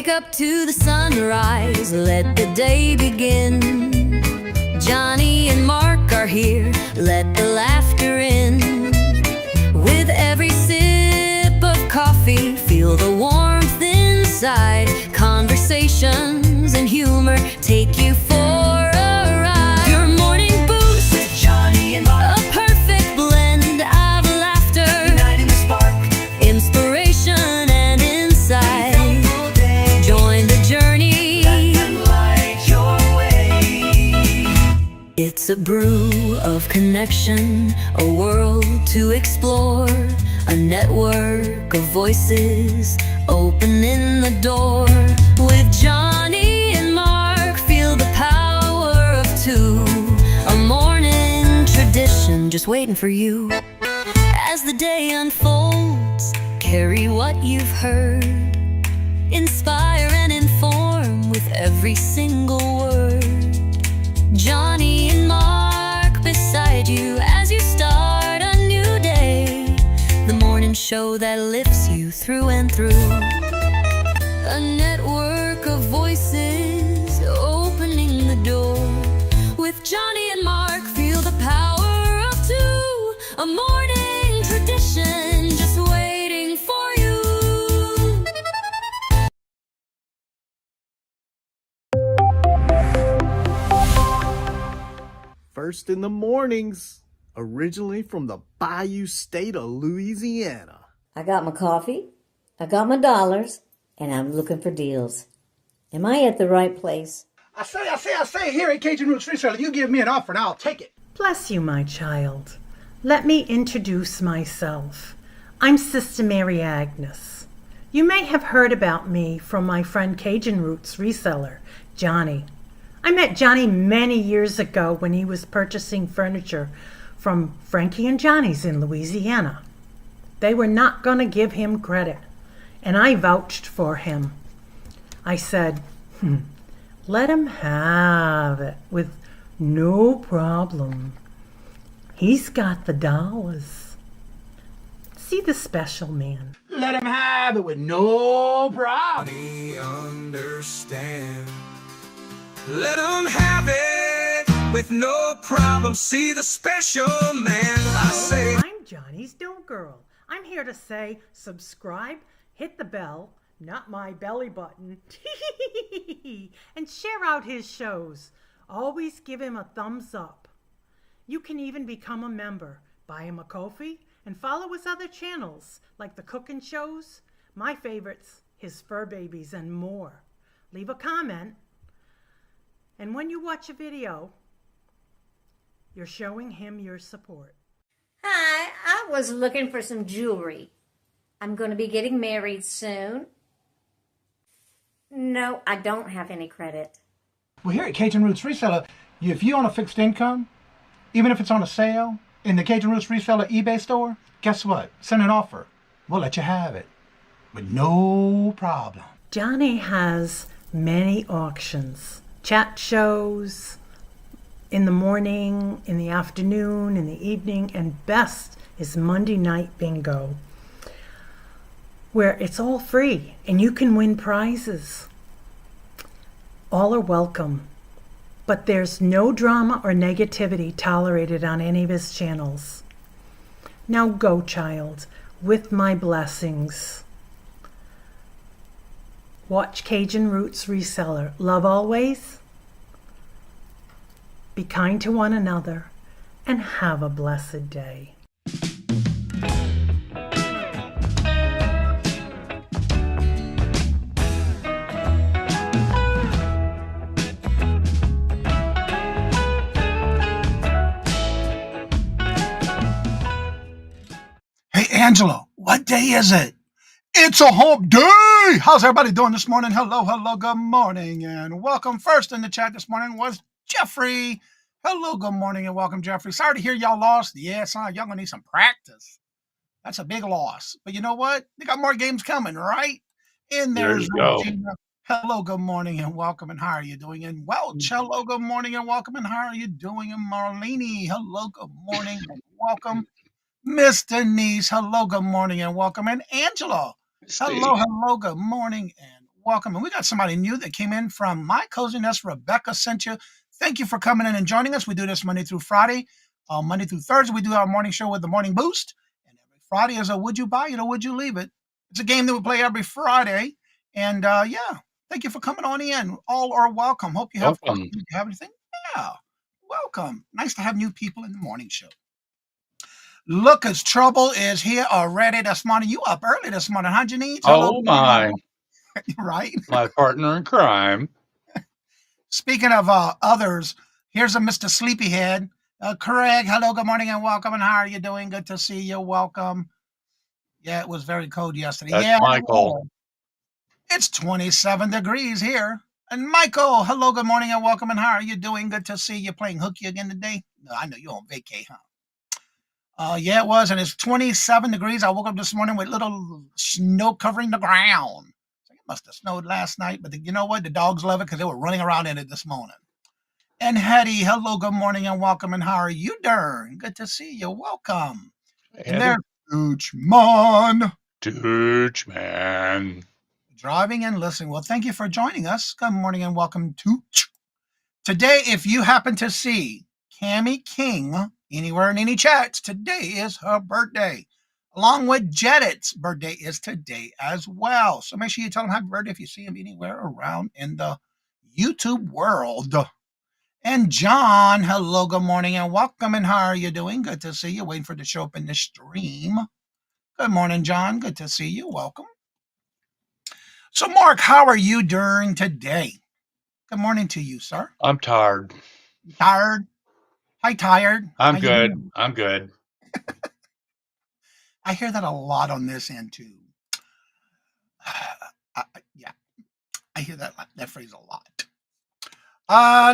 Wake up to the sunrise, let the day begin. Johnny and Mark are here, let the laughter in. With every sip of coffee, feel the warmth inside. Conversations and humor take you for a ride. Your morning boost with Johnny and Mark, a perfect blend of laughter, uniting the spark, inspiration and insight. Join the journey, let them light your way. It's a brew of connection, a world to explore, a network of voices opening the door. With Johnny and Mark, feel the power of two, a morning tradition just waiting for you. As the day unfolds, carry what you've heard, inspire and inform with every single word. Johnny and Mark beside you as you start a new day, the morning show that lifts you through and through. A network of voices opening the door. With Johnny and Mark, feel the power of two, a morning tradition just waiting for you. First in the mornings, originally from the Bayou State of Louisiana. I got my coffee, I got my dollars, and I'm looking for deals. Am I at the right place? I say, here at Cajun Roots Reselling, you give me an offer and I'll take it. Bless you, my child. Let me introduce myself. I'm Sister Mary Agnes. You may have heard about me from my friend Cajun Roots reseller, Johnny. I met Johnny many years ago when he was purchasing furniture from Frankie and Johnny's in Louisiana. They were not going to give him credit, and I vouched for him. I said, let him have it with no problem. He's got the dollars. See the special man. Let him have it with no problem. Johnny understand. Let him have it with no problem. See the special man. I say, I'm Johnny's Dough Girl. I'm here to say subscribe, hit the bell, not my belly button, and share out his shows. Always give him a thumbs up. You can even become a member. Buy him a coffee and follow his other channels like the cooking shows, my favorites, his fur babies, and more. Leave a comment. And when you watch a video, you're showing him your support. Hi, I was looking for some jewelry. I'm going to be getting married soon. No, I don't have any credit. Well, here at Cajun Roots Reseller, if you own a fixed income, even if it's on a sale in the Cajun Roots Reseller eBay store, guess what? Send an offer. We'll let you have it with no problem. Johnny has many auctions, chat shows, in the morning, in the afternoon, in the evening, and best is Monday night bingo, where it's all free and you can win prizes. All are welcome, but there's no drama or negativity tolerated on any of his channels. Now go, child, with my blessings. Watch Cajun Roots Reseller. Love always. Be kind to one another, and have a blessed day. Hey, Angela, what day is it? It's a hump day! How's everybody doing this morning? Hello, good morning, and welcome. First in the chat this morning was Jeffrey. Hello, good morning, and welcome, Jeffrey. Sorry to hear y'all lost. Yeah, son, y'all gonna need some practice. That's a big loss. But you know what? They got more games coming, right? And there's Regina. Hello, good morning, and welcome, and how are you doing? And Welch, hello, good morning, and welcome, and how are you doing? And Marlene, hello, good morning, and welcome. Miss Denise, hello, good morning, and welcome. And Angela, hello, good morning, and welcome. And we got somebody new that came in from My Coziness. Rebecca sent you. Thank you for coming in and joining us. We do this Monday through Friday. Monday through Thursday, we do our morning show with the Morning Boost. And every Friday is a Would You Buy It or Would You Leave It? It's a game that we play every Friday. And yeah, thank you for coming on in. All are welcome. Hope you have Welcome. questions. Do you have anything? Yeah, welcome. Nice to have new people in the morning show. Lucas Trouble is here already this morning. You up early this morning, huh, Janine? Oh my, Right. my partner in crime. Speaking of others, here's a Mr. Sleepyhead. Craig, hello, good morning and welcome. And how are you doing? Good to see you. Welcome. Yeah, it was very cold yesterday. That's Yeah, Michael. it's 27 degrees here. And Michael, hello, good morning and welcome. And how are you doing? Good to see you playing hooky again today. No, I know you're on vacay, huh? Yeah, it was, and it's 27 degrees. I woke up this morning with little snow covering the ground. So it must have snowed last night, but you know what? The dogs love it because they were running around in it this morning. And Hetty, hello, good morning and welcome. And how are you doing? Good to see you. Welcome. And Eddie there's Goochman Dooch, man. driving and listening. Well, thank you for joining us. Good morning and welcome to today. If you happen to see Cammie King anywhere in any chats, today is her birthday. Along with Jedit's birthday is today as well. So make sure you tell him happy birthday if you see him anywhere around in the YouTube world. And John, hello, good morning and welcome. And how are you doing? Good to see you. Waiting for it to show up in the stream. Good morning, John. Good to see you. Welcome. So, Mark, how are you doing today? Good morning to you, sir. I'm tired. You tired? Hi, tired. I'm How you good. doing? I'm good. I hear that a lot on this end too. Yeah, I hear that phrase a lot.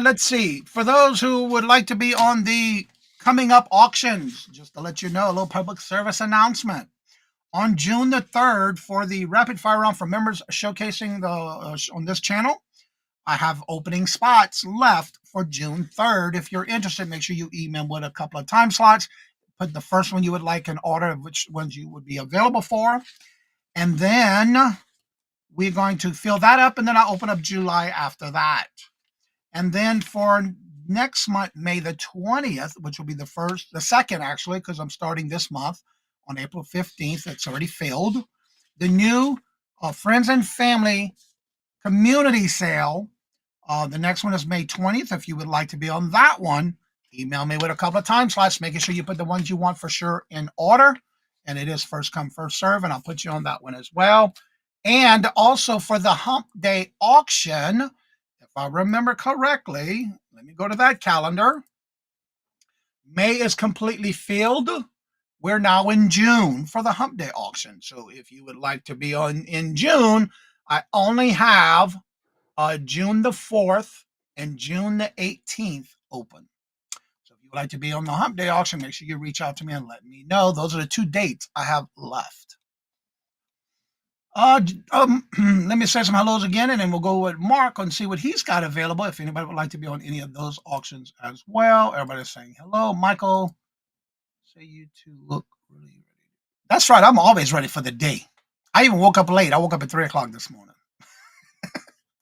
Let's see. For those who would like to be on the coming up auctions, just to let you know, a little public service announcement. On June the 3rd, for the rapid fire round for members showcasing the on this channel, I have opening spots left for June 3rd. If you're interested, make sure you email with a couple of time slots. Put the first one you would like in order of which ones you would be available for. And then we're going to fill that up, and then I'll open up July after that. And then for next month, May the 20th, which will be the second actually, because I'm starting this month on April 15th. It's already filled. The new Friends and Family Community Sale. The next one is May 20th. If you would like to be on that one, email me with a couple of time slots, making sure you put the ones you want for sure in order. And it is first come, first serve, and I'll put you on that one as well. And also for the Hump Day auction, if I remember correctly, let me go to that calendar. May is completely filled. We're now in June for the Hump Day auction. So if you would like to be on in June, I only have June the 4th and June the 18th open. So if you would like to be on the Hump Day auction, make sure you reach out to me and let me know. Those are the 2 dates I have left. Let me say some hellos again, and then we'll go with Mark and see what he's got available. If anybody would like to be on any of those auctions as well, everybody's saying hello. Michael, say you two look really ready. That's right. I'm always ready for the day. I even woke up late. I woke up at 3:00 this morning.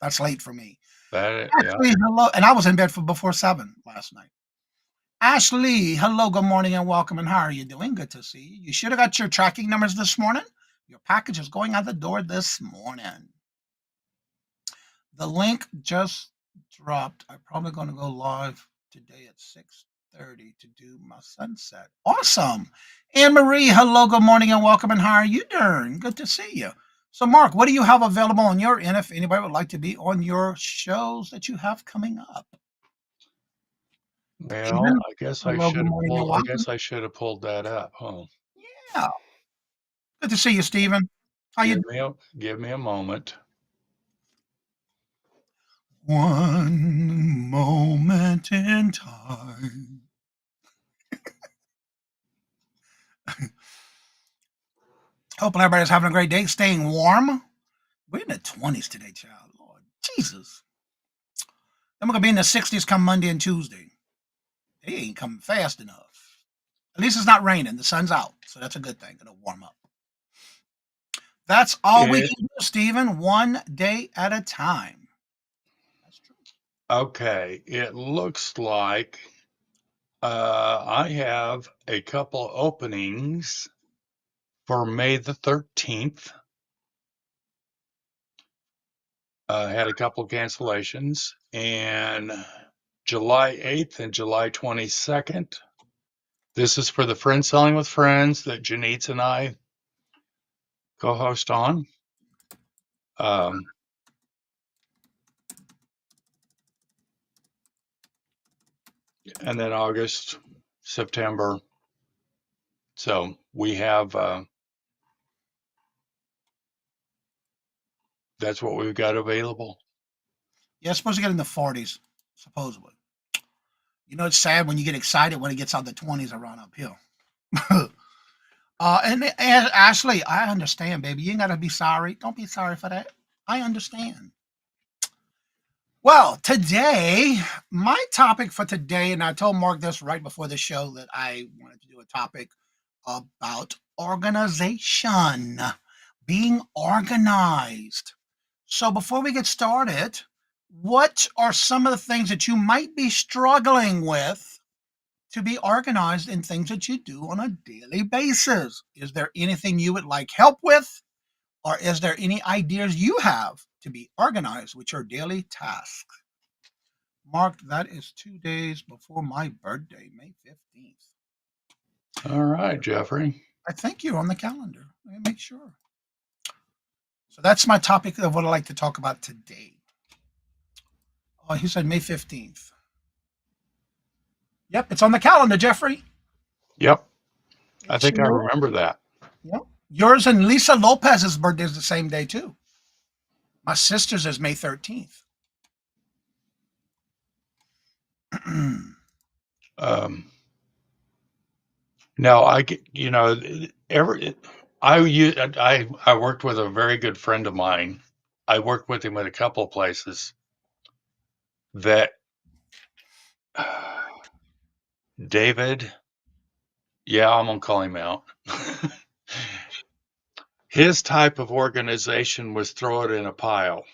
That's late for me. Yeah. Ashley, hello. And I was in bed before 7 last night. Ashley, hello, good morning and welcome. And how are you doing? Good to see you. You should have got your tracking numbers this morning. Your package is going out the door this morning. The link just dropped. I'm probably going to go live today at 6:30 to do my sunset. Awesome. Anne Marie, hello, good morning and welcome. And how are you doing? Good to see you. So, Mark, what do you have available on your end if anybody would like to be on your shows that you have coming up? Well, Stephen, I guess I hello, good should have morning and pulled. I welcome. guess I should have pulled that up. Huh? Yeah, good to see you, Stephen. How you Give me a moment. One moment in time. Hoping everybody's having a great day, staying warm. We're in the 20s today, child. Lord Jesus. Then we're going to be in the 60s come Monday and Tuesday. They ain't coming fast enough. At least it's not raining. The sun's out. So that's a good thing. It'll warm up. That's all we It, can do, Stephen. One day at a time. That's true. okay, it looks like I have a couple openings for May the 13th. Had a couple cancellations, and July 8th and July 22nd. This is for the Friend Selling with Friends that Janice and I co-host on. Um, and then August, September. So we have that's what we've got available. Yeah, it's supposed to get in the 40s, supposedly. You know, it's sad when you get excited when it gets out the 20s around uphill. And Ashley, I understand, baby. You ain't got to be sorry. Don't be sorry for that. I understand. Well, today, my topic for today, and I told Mark this right before the show that I wanted to do a topic about organization, being organized. So before we get started, what are some of the things that you might be struggling with to be organized in things that you do on a daily basis? Is there anything you would like help with? Or is there any ideas you have to be organized with your daily tasks? Mark, that is 2 days before my birthday, May 15th. All right, Jeffrey. I think you're on the calendar. Let me make sure. So that's my topic of what I'd like to talk about today. Oh, he said May 15th. Yep, it's on the calendar, Jeffrey. Yep, I It think I sure is. remember that. Yep. Yours and Lisa Lopez's birthday is the same day, too. My sister's is May 13th. Um, no, I get, I worked with a very good friend of mine. I worked with him at a couple of places that David, yeah, I'm gonna call him out. His type of organization was throw it in a pile.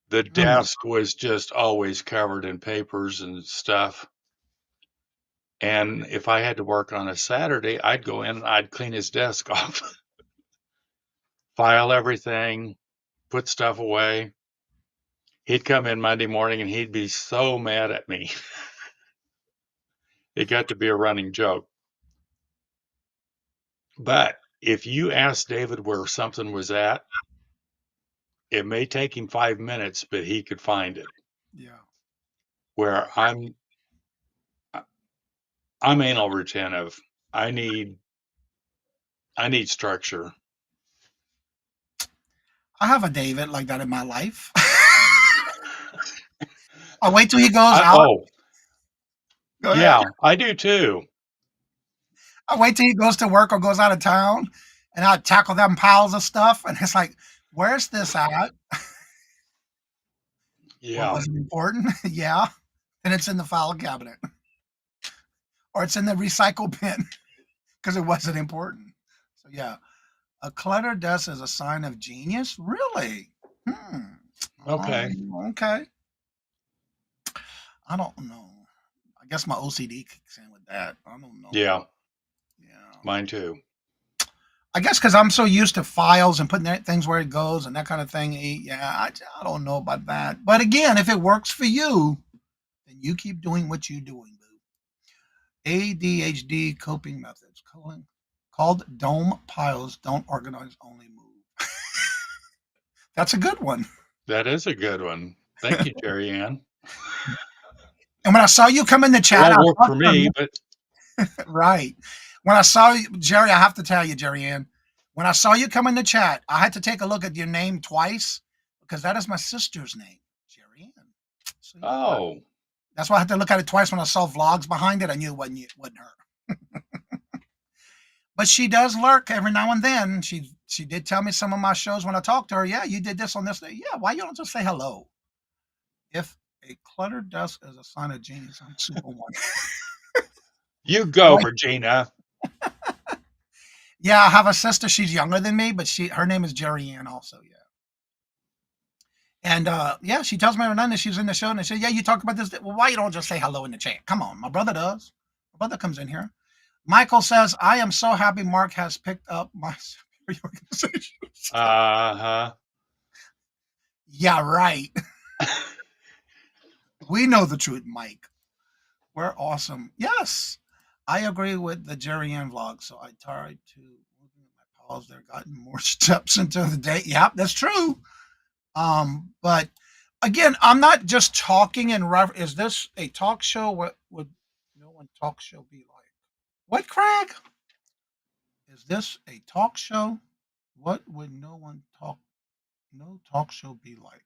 The desk was just always covered in papers and stuff. And if I had to work on a Saturday, I'd go in and I'd clean his desk off, file everything, put stuff away. He'd come in Monday morning and he'd be so mad at me. It got to be a running joke. But if you ask David where something was at, it may take him 5 minutes, but he could find it. Yeah. Where I'm anal retentive. I need structure. I have a David like that in my life. I wait till he goes out. Oh, Go ahead. yeah, I do too. I wait till he goes to work or goes out of town, and I tackle them piles of stuff. And it's like, where's this at? Well, Yeah. was it important? Yeah. And it's in the file cabinet, or it's in the recycle bin because it wasn't important. So yeah, a cluttered desk is a sign of genius. Really? Hmm. Okay. Okay. I don't know. I guess my OCD kicks in with that. I don't know. Yeah, Yeah. mine too. I guess because I'm so used to files and putting things where it goes and that kind of thing. Yeah, I don't know about that. But again, if it works for you, then you keep doing what you're doing, boo. ADHD coping methods called dome piles don't organize, only move. That's a good one. That is a good one. Thank you, Jerry Ann. And when I saw you come in the It chat, I won't work thought for me, but right. When I saw you, Jerry, I have to tell you, Jerry Ann, when I saw you come in the chat, I had to take a look at your name twice because that is my sister's name, Jerry Ann. So, yeah, oh, that's why I had to look at it twice when I saw vlogs behind it. I knew it wasn't her. But she does lurk every now and then. She did tell me some of my shows when I talked to her. Yeah, you did this on this day. Yeah, why you don't just say hello? If a cluttered desk is a sign of genius, I'm super one. you go, Right. Regina. Yeah, I have a sister. She's younger than me, but her name is Jerry Ann also. Yeah. And yeah, she tells me every night that she's in the show, and I say, "Yeah, you talk about this. Well, why you don't just say hello in the chat? Come on, my brother does. My brother comes in here. Michael says, "I am so happy Mark has picked up my organization." Uh Yeah, right. huh. We know the truth, Mike. We're awesome. Yes, I agree with the Jerry Ann vlog. So I tried to looking at my pause there, gotten more steps into the day. Yep, that's true. But again, I'm not just talking in is this a talk show? What would no one talk show be like? What, Craig? Is this a talk show? What would no talk show be like?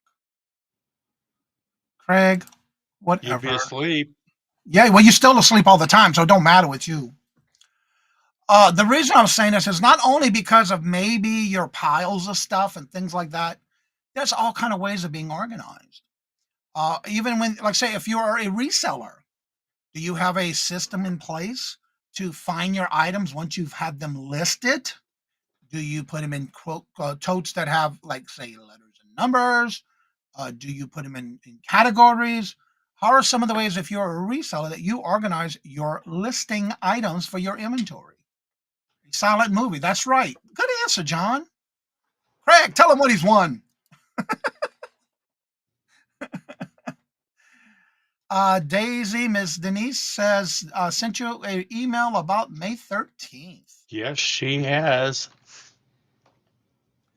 Craig, You'd be whatever. asleep. Yeah, well, you're still asleep all the time, so it don't matter with you. The reason I'm saying this is not only because of maybe your piles of stuff and things like that. There's all kind of ways of being organized. Even when, like, say, if you are a reseller, do you have a system in place to find your items once you've had them listed? Do you put them in quote totes that have, like, say, letters and numbers? Do you put them in categories? How are some of the ways, if you're a reseller, that you organize your listing items for your inventory? A silent movie. That's right. Good answer, John. Craig, tell him what he's won. Daisy, Miss Denise says, sent you an email about May 13th. Yes, she has.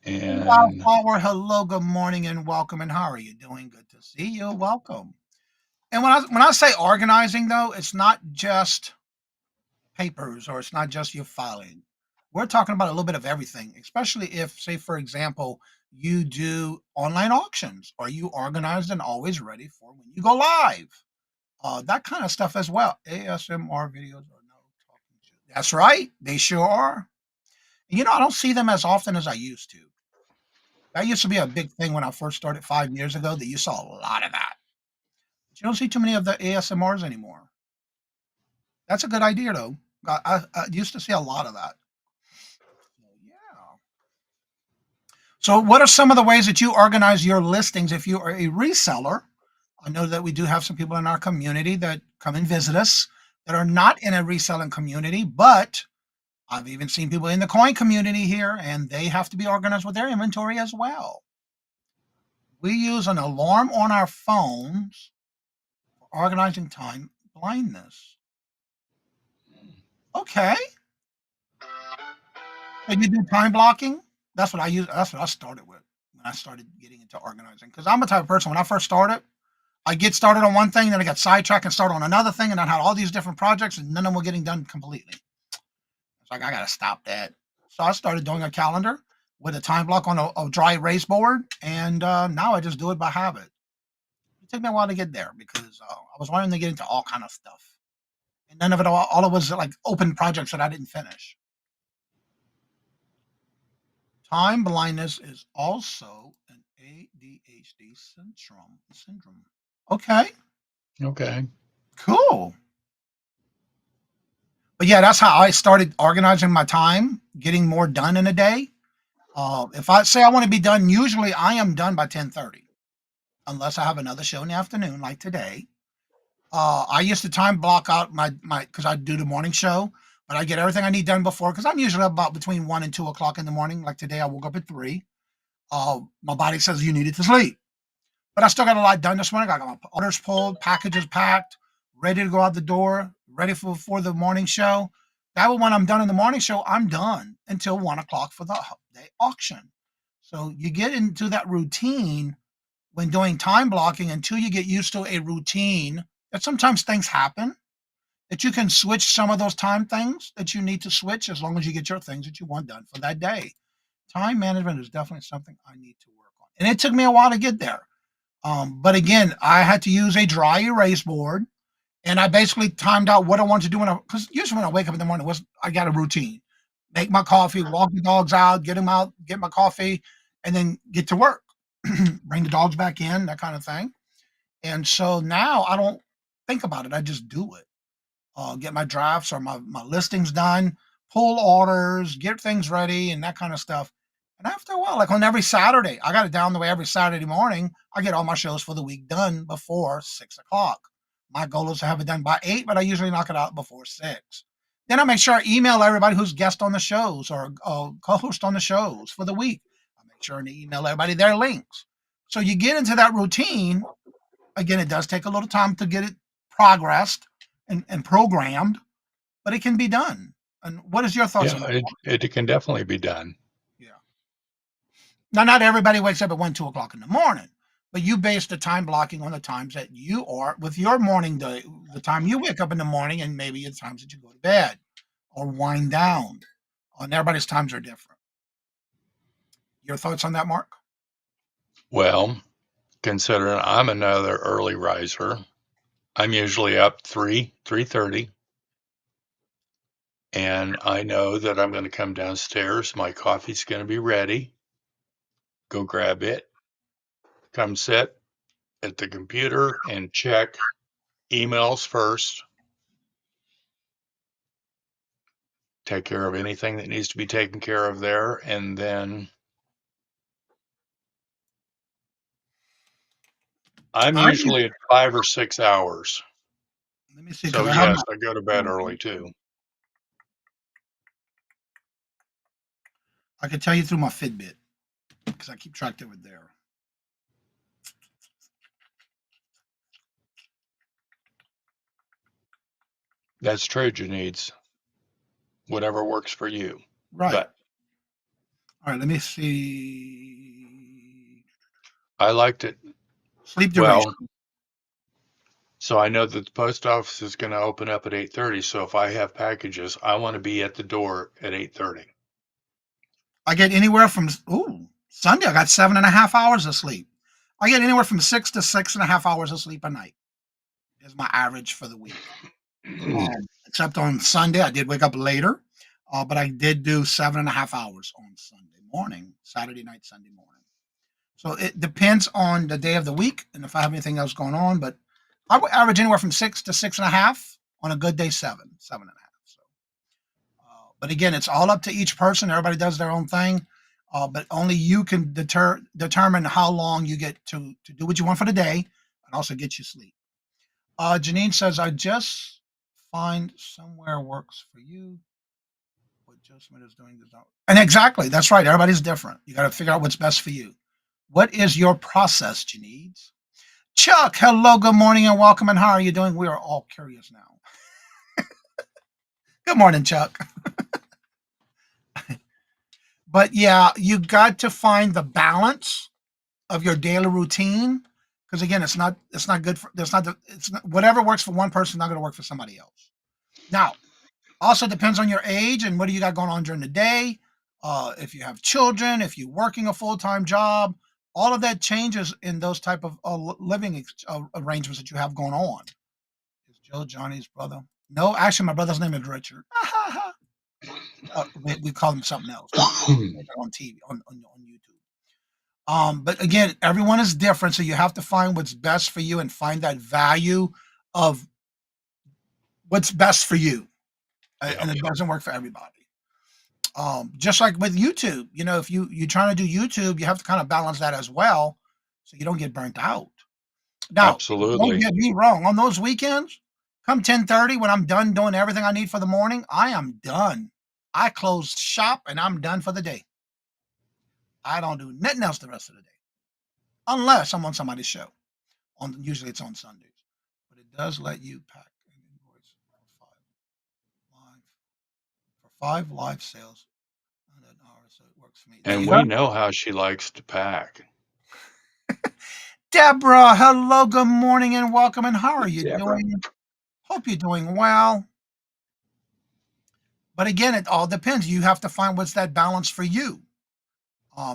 And Wildflower, hello, good morning, and welcome. And how are you doing? Good to see you. Welcome. And when I say organizing, though, it's not just papers or it's not just your filing. We're talking about a little bit of everything, especially if, say, for example, you do online auctions. Are you organized and always ready for when you go live? That kind of stuff as well. ASMR videos are no talking shit. That's right. They sure are. I don't see them as often as I used to. That used to be a big thing when I first started 5 years ago, that you saw a lot of that. But you don't see too many of the ASMRs anymore. That's a good idea, though. I used to see a lot of that. Yeah. So, what are some of the ways that you organize your listings if you are a reseller? I know that we do have some people in our community that come and visit us that are not in a reselling community, but I've even seen people in the coin community here, and they have to be organized with their inventory as well. We use an alarm on our phones for organizing time blindness. Okay. So you do time blocking? That's what I use. That's what I started with when I started getting into organizing. Because I'm the type of person, when I first started, I get started on one thing, then I got sidetracked and started on another thing, and I had all these different projects, and none of them were getting done completely. It's like, I got to stop that. So I started doing a calendar with a time block on a dry erase board, and now I just do it by habit. It took me a while to get there because I was wanting to get into all kind of stuff, and none of it all it was like open projects that I didn't finish. Time blindness is also an ADHD syndrome. Okay, okay. cool. But yeah, that's how I started organizing my time, getting more done in a day. If I say I want to be done, usually I am done by 10:30, unless I have another show in the afternoon, like today. I used to time block out my because I do the morning show, but I get everything I need done before because I'm usually up about between 1 and 2 o'clock in the morning. Like today, I woke up at 3. My body says you needed to sleep, but I still got a lot done this morning. I got my orders pulled, packages packed, ready to go out the door, ready for the morning show. That way, when I'm done in the morning show, I'm done until 1 o'clock for the day auction. So you get into that routine when doing time blocking until you get used to a routine. That sometimes things happen that you can switch some of those time things that you need to switch as long as you get your things that you want done for that day. Time management is definitely something I need to work on, and it took me a while to get there. But again, I had to use a dry erase board, and I basically timed out what I wanted to do because usually when I wake up in the morning, I got a routine: make my coffee, walk the dogs out, get them out, get my coffee, and then get to work, bring the dogs back in, that kind of thing. And so now I don't think about it; I just do it. Get my drafts or my listings done, pull orders, get things ready, and that kind of stuff. And after a while, like on every Saturday, I got it down the way every Saturday morning. I get all my shows for the week done before 6 o'clock. My goal is to have it done by 8, but I usually knock it out before 6. Then I make sure I email everybody who's guest on the shows or co-host on the shows for the week. I make sure to email everybody their links. So you get into that routine. Again, it does take a little time to get it progressed and programmed, but it can be done. And what is your thoughts on Yeah, that? it can definitely be done. Yeah. Now, not everybody wakes up at 1, 2 o'clock in the morning, but you base the time blocking on the times that you are with your morning day, the time you wake up in the morning, and maybe the times that you go to bed or wind down. And everybody's times are different. Your thoughts on that, Mark? Well, considering I'm another early riser, I'm usually up 3:30, and I know that I'm going to come downstairs. My coffee's going to be ready. Go grab it. Come sit at the computer and check emails first. Take care of anything that needs to be taken care of there, and then I'm I usually at 5 or 6 hours. Let me see because So I have yes, I go to bed early too. I can tell you through my Fitbit because I keep track of it there. That's true, Janice. Whatever works for you. Right. But All right. Let me see. I liked it. Sleep duration. Well, so I know that the post office is going to open up at 8:30. So if I have packages, I want to be at the door at 8:30. I get anywhere from Sunday. I got 7.5 hours of sleep. I get anywhere from 6 to 6.5 hours of sleep a night. Is my average for the week. Except on Sunday, I did wake up later, but I did do 7.5 hours on Sunday morning, Saturday night, Sunday morning. So it depends on the day of the week and if I have anything else going on. But I would average anywhere from 6 to 6.5. On a good day, 7.5. So, but again, it's all up to each person. Everybody does their own thing, but only you can determine how long you get to do what you want for the day, and also get you sleep. Janine says, "I just find somewhere works for you. What adjustment is doing this?" And exactly, that's right. Everybody's different. You got to figure out what's best for you. What is your process, Janine? Chuck, hello, good morning, and welcome. And how are you doing? We are all curious now. Good morning, Chuck. But yeah, you got to find the balance of your daily routine because again, it's not good for it's not, whatever works for one person is not going to work for somebody else. Now, also depends on your age and what do you got going on during the day. If you have children, if you're working a full-time job, all of that changes in those type of living arrangements that you have going on. Is Joe Johnny's brother? No, actually, my brother's name is Richard. We call him something else on TV on YouTube. But again, everyone is different, so you have to find what's best for you and find that value of what's best for you, and it doesn't work for everybody. Just like with YouTube, if you're trying to do YouTube, you have to kind of balance that as well, so you don't get burnt out. Now, don't Absolutely. get me wrong. On those weekends, come 10:30, when I'm done doing everything I need for the morning, I am done. I close shop and I'm done for the day. I don't do nothing else the rest of the day, unless I'm on somebody's show. Usually it's on Sundays, but it does let you pack an invoice live for 5 live sales in an hour, so it works for me. And Yeah. we know how she likes to pack. Deborah, hello, good morning, and welcome. And how are you Deborah. doing? Hope you're doing well. But again, it all depends. You have to find what's that balance for you.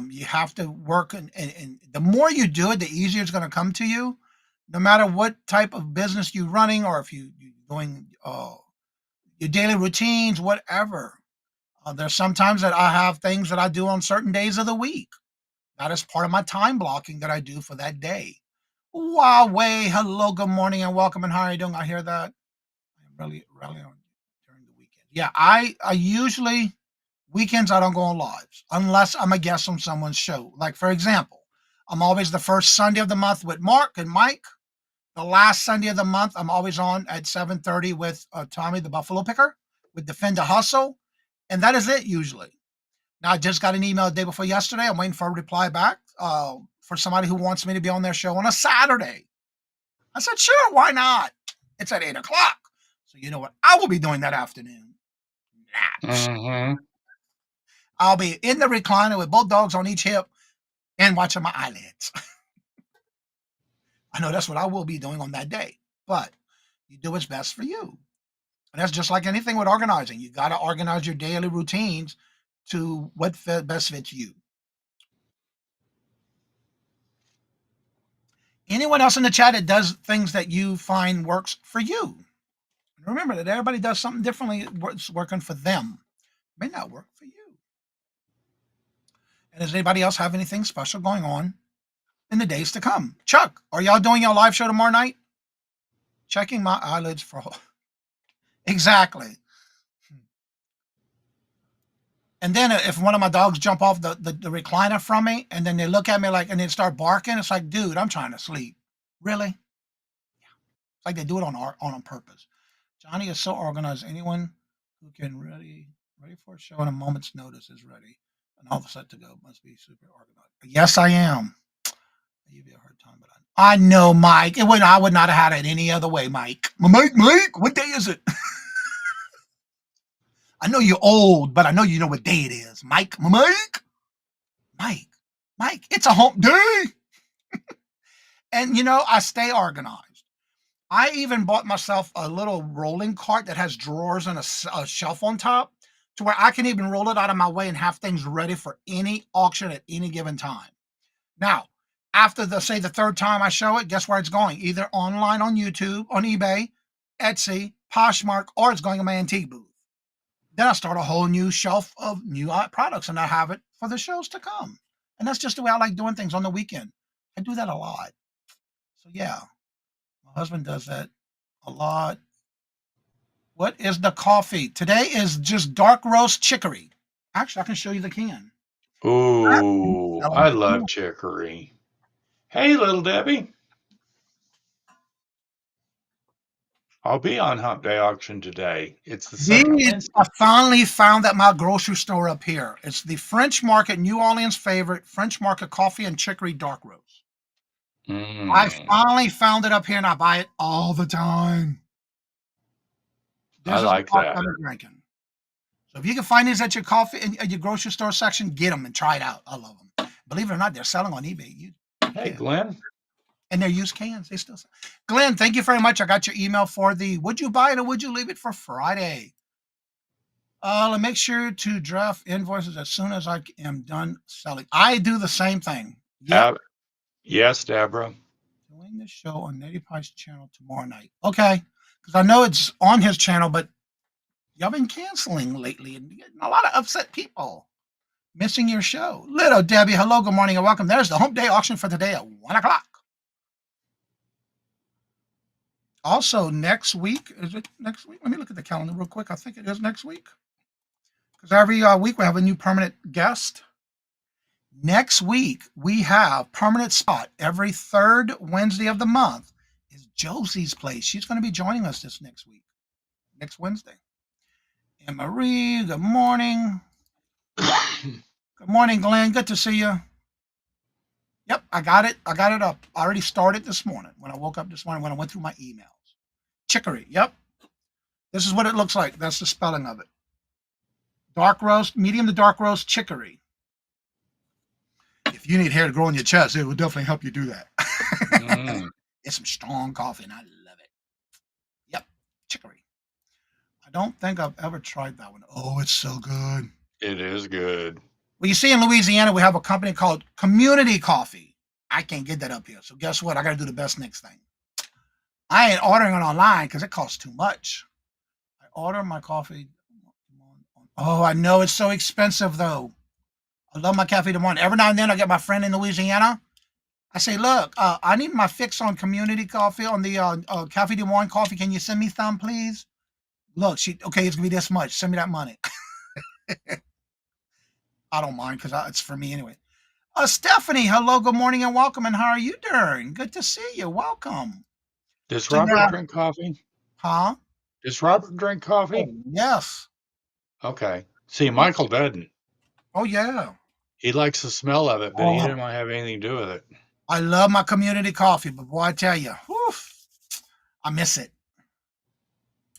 You have to work, and the more you do it, the easier it's going to come to you. No matter what type of business you're running, or if you're doing your daily routines, whatever. There's sometimes that I have things that I do on certain days of the week. That is part of my time blocking that I do for that day. Huawei, hello, good morning, and welcome. And how are you doing? I hear that. I am really on during the weekend. Yeah, I usually weekends I don't go on lives unless I'm a guest on someone's show. Like for example, I'm always the first Sunday of the month with Mark and Mike. The last Sunday of the month, I'm always on at 7:30 with Tommy the Buffalo Picker with Defend the Hustle, and that is it usually. Now I just got an email the day before yesterday. I'm waiting for a reply back for somebody who wants me to be on their show on a Saturday. I said, sure, why not? It's at 8 o'clock. So you know what I will be doing that afternoon? Naps. Mm-hmm. I'll be in the recliner with both dogs on each hip and watching my eyelids. I know that's what I will be doing on that day, but you do what's best for you. And that's just like anything with organizing. You got to organize your daily routines to what best fits you. Anyone else in the chat that does things that you find works for you? Remember that everybody does something differently. What's working for them may not work for you. And does anybody else have anything special going on in the days to come? Chuck, are y'all doing your live show tomorrow night? Checking my eyelids for exactly. And then if one of my dogs jump off the recliner from me and then they look at me like and they start barking, it's like, dude, I'm trying to sleep. Really? It's like they do it on purpose. Johnny is so organized. Anyone who can ready for a show in a moment's notice is ready. And all set to go must be super organized. Yes, I am. I give you a hard time, but I know, Mike. I would not have had it any other way, Mike. Mike, what day is it? I know you're old, but I know you know what day it is. Mike. It's a hump day. And I stay organized. I even bought myself a little rolling cart that has drawers and a shelf on top to where I can even roll it out of my way and have things ready for any auction at any given time. Now, after the third time I show it, guess where it's going? Either online on YouTube, on eBay, Etsy, Poshmark, or it's going in my antique booth. Then I start a whole new shelf of new products and I have it for the shows to come. And that's just the way I like doing things on the weekend. I do that a lot. So yeah, my husband does that a lot. What is the coffee? Today is just dark roast chicory. Actually, I can show you the can. Ooh, I love chicory. Hey, little Debbie. I'll be on Hump Day auction today. It's the second Wednesday. I finally found at my grocery store up here. It's the French Market, New Orleans favorite, French Market coffee and chicory dark roast. I finally found it up here and I buy it all the time. I like that. I'm drinking. So if you can find these at your coffee at your grocery store section, get them and try it out. I love them. Believe it or not, they're selling on eBay. Hey, Glenn. And they're used cans. They still sell. Glenn, thank you very much. I got your email for the would you buy it or would you leave it for Friday? Make sure to draft invoices as soon as I am done selling. I do the same thing. Yep. Yes, Deborah. Doing the show on Native Pie's channel tomorrow night. Okay. Because I know it's on his channel, but y'all been canceling lately and getting a lot of upset people missing your show. Little Debbie, hello, good morning, and welcome. There's the Hump Day auction for today at 1 o'clock. Also, next week, is it next week? Let me look at the calendar real quick. I think it is next week. Because every week we have a new permanent guest. Next week, we have permanent spot every third Wednesday of the month is Josie's Place. She's going to be joining us this next next Wednesday. And Marie, good morning. Good morning, Glenn. Good to see you. Yep, I got it. I got it up. I already started this morning when I woke up this morning when I went through my emails. Chicory. Yep. This is what it looks like. That's the spelling of it. Dark roast, medium to dark roast chicory. If you need hair to grow on your chest, it will definitely help you do that. It's some strong coffee, and I love it. Yep, chicory. I don't think I've ever tried that one. Oh, it's so good. It is good. Well, you see, in Louisiana, we have a company called Community Coffee. I can't get that up here. So guess what? I got to do the best next thing. I ain't ordering it online because it costs too much. I order my coffee. Oh, I know it's so expensive, though. I love my Cafe Des Moines. Every now and then I get my friend in Louisiana. I say, look, I need my fix on Community Coffee, on the Cafe Des Moines coffee. Can you send me some, please? Look, okay, it's gonna be this much. Send me that money. I don't mind because it's for me anyway. Stephanie, hello, good morning, and welcome. And how are you doing? Good to see you. Welcome. Does Robert Jeanette, drink coffee? huh? Does Robert drink Oh, coffee? yes. Okay. See, Michael doesn't. Oh, yeah. He likes the smell of it, but he Oh, didn't want to have anything to do with it. I love my community coffee, but boy, I tell you, whew, I miss it.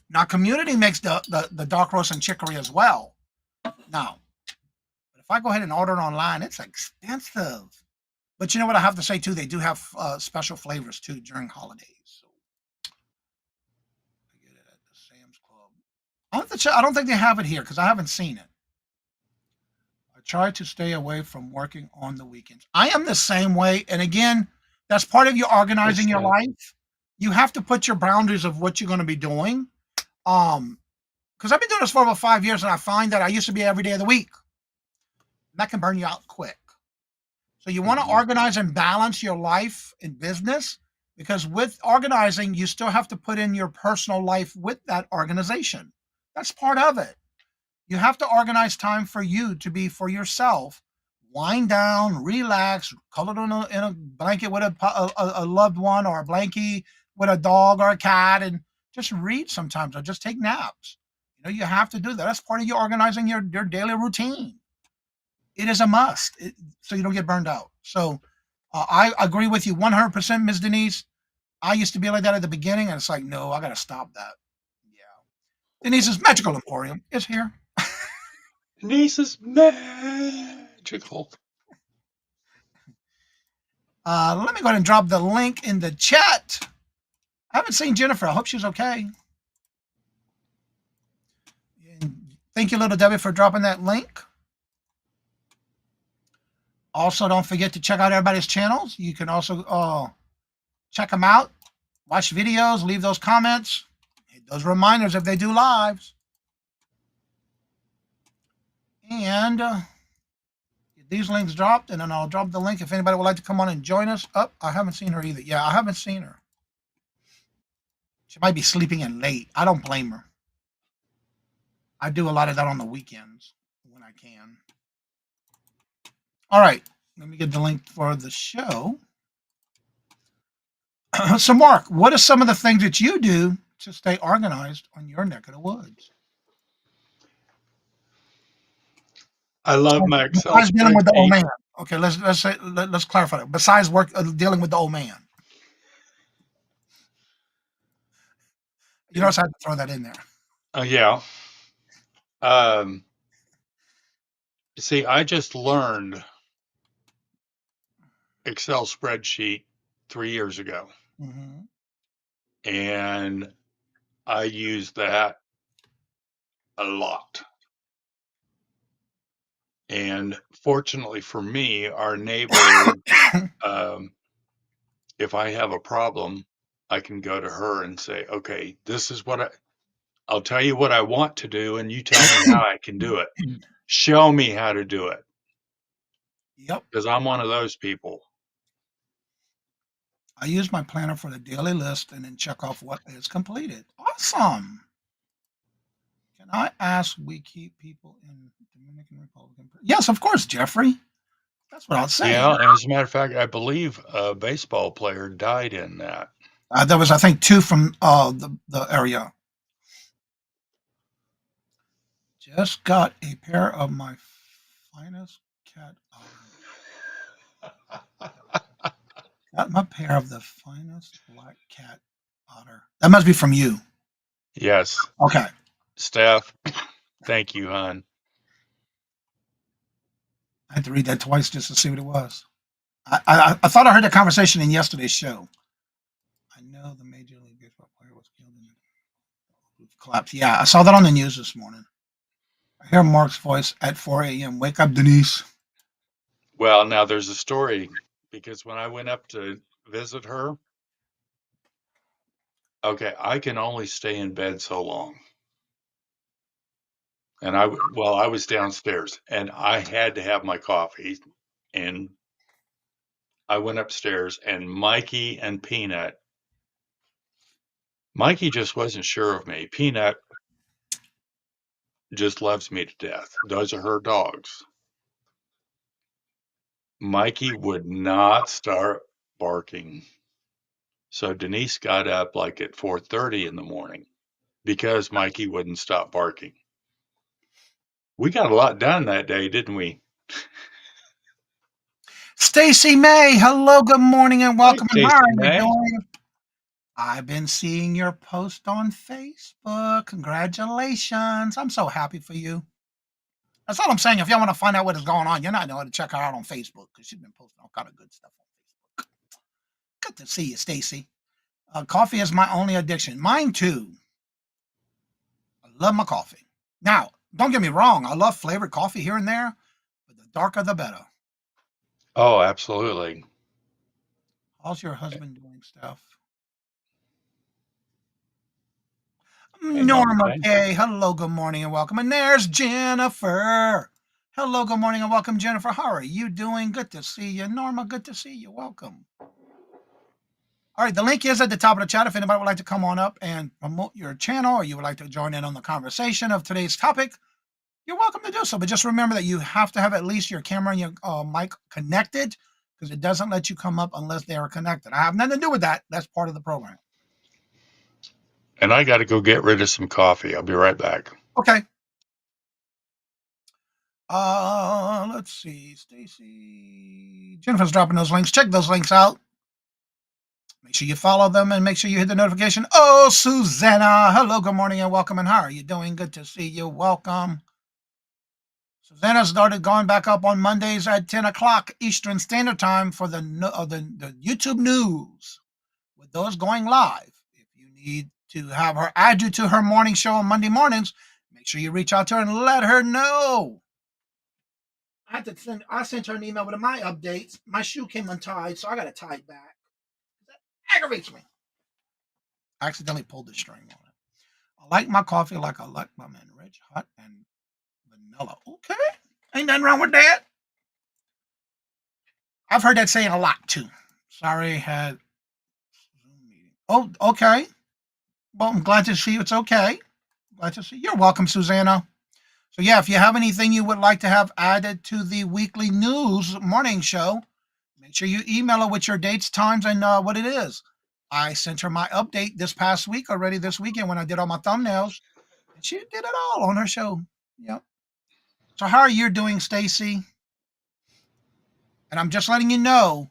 Now, community makes the dark roast and chicory as well. Now, but if I go ahead and order it online, it's expensive. But you know what I have to say too? They do have special flavors too during holidays. So I get it at the Sam's Club. I don't think they have it here because I haven't seen it. I try to stay away from working on the weekends. I am the same way. And again, that's part of your organizing It's your life. You have to put your boundaries of what you're going to be doing. Because I've been doing this for about 5 years, and I find that I used to be every day of the week. That can burn you out quick. So you want to Mhm. organize and balance your life and business because with organizing, you still have to put in your personal life with that organization. That's part of it. You have to organize time for you to be for yourself. Wind down, relax, cuddle in a blanket with a loved one or a blankie with a dog or a cat and just read sometimes or just take naps. You have to do that. That's part of you organizing your daily routine. It is a must so you don't get burned out. So I agree with you 100%, Ms. Denise. I used to be like that at the beginning, and it's like, no, I got to stop that. Yeah. Denise's Magical Emporium is here. Niece is magical. Let me go ahead and drop the link in the chat. I haven't seen Jennifer. I hope she's okay. And thank you, Little Debbie, for dropping that link. Also, don't forget to check out everybody's channels. You can also check them out, watch videos, leave those comments, hit those reminders if they do lives. And get these links dropped, and then I'll drop the link if anybody would like to come on and join us. Oh, I haven't seen her either. Yeah, I haven't seen her. She might be sleeping in late. I don't blame her. I do a lot of that on the weekends when I can. All right, let me get the link for the show. So, Mark, what are some of the things that you do to stay organized on your neck of the woods? I love my Excel Besides dealing with the old spreadsheet. man. Okay, let's clarify that. Besides work dealing with the old man, you notice I had to throw that in there. Yeah. Um, see, I just learned Excel spreadsheet 3 years ago, Mm-hmm. and I use that a lot. And fortunately for me, our neighbor, um, if I have a problem, I can go to her and say, okay, this is I'll tell you what I want to do, and you tell me how I can do it. Show me how to do it, Yep. because I'm one of those people. I use my planner for the daily list and then check off what is completed. Awesome. Can I ask we keep people in Dominican Republic? Yes, of course, Jeffrey. That's what I'll say. Yeah, and as a matter of fact, I believe a baseball player died in that. There was, I think, two from the area. Just got a pair of my finest cat otter. Got my pair of the finest black cat otter. That must be from you. Yes, Okay. Steph, thank you, hon. I had to read that twice just to see what it was. I thought I heard that conversation in yesterday's show. I know the Major League Baseball player was killed in the collapse. Yeah, I saw that on the news this morning. I hear Mark's voice at 4 a.m. Wake up, Denise. Well, now there's a story because when I went up to visit her, okay, I can only stay in bed so long. And I was downstairs and I had to have my coffee. And I went upstairs and Mikey and Peanut, Mikey just wasn't sure of me. Peanut just loves me to death. Those are her dogs. Mikey would not start barking. So Denise got up like at 4:30 in the morning because Mikey wouldn't stop barking. We got a lot done that day, didn't we? Stacy May, hello, good morning, and Hi, welcome. And how Stacy are you May. doing? I've been seeing your post on Facebook. Congratulations. I'm so happy for you. That's all I'm saying. If y'all want to find out what is going on, you're not going to check her out on Facebook because she's been posting all kind of good stuff on Facebook. Good to see you, Stacy. Coffee is my only addiction. Mine too. I love my coffee. Now, don't get me wrong. I love flavored coffee here and there, but the darker the better. Oh, absolutely. How's your husband doing stuff? Hey, Norma Norma K. K. Hello, good morning, and welcome. And there's Jennifer. Hello, good morning, and welcome, Jennifer. How are you doing? Good to see you. Norma, good to see you. Welcome. All right, the link is at the top of the chat. If anybody would like to come on up and promote your channel or you would like to join in on the conversation of today's topic, you're welcome to do so. But just remember that you have to have at least your camera and your mic connected because it doesn't let you come up unless they are connected. I have nothing to do with that. That's part of the program. And I got to go get rid of some coffee. I'll be right back. Okay. Let's see. Stacy. Jennifer's dropping those links. Check those links out. Make sure you follow them and make sure you hit the notification. Oh, Susanna. Hello, good morning, and welcome. And how are you doing? Good to see you. Welcome. Susanna started going back up on Mondays at 10 o'clock Eastern Standard Time for the YouTube news with those going live. If you need to have her add you to her morning show on Monday mornings, make sure you reach out to her and let her know. I sent her an email with my updates. My shoe came untied, so I got to tie it back. That aggravates me. I accidentally pulled the string on it. I like my coffee like I like my men, rich, hot, and vanilla. Okay, ain't nothing wrong with that. I've heard that saying a lot too. Sorry, had Zoom meeting. Oh, okay. Well, I'm glad to see you. It's okay. Glad to see you. You're welcome, Susanna. So yeah, if you have anything you would like to have added to the weekly news morning show, make sure you email her with your dates, times, and what it is. I sent her my update this past week already this weekend when I did all my thumbnails. And she did it all on her show. Yep. So how are you doing, Stacy? And I'm just letting you know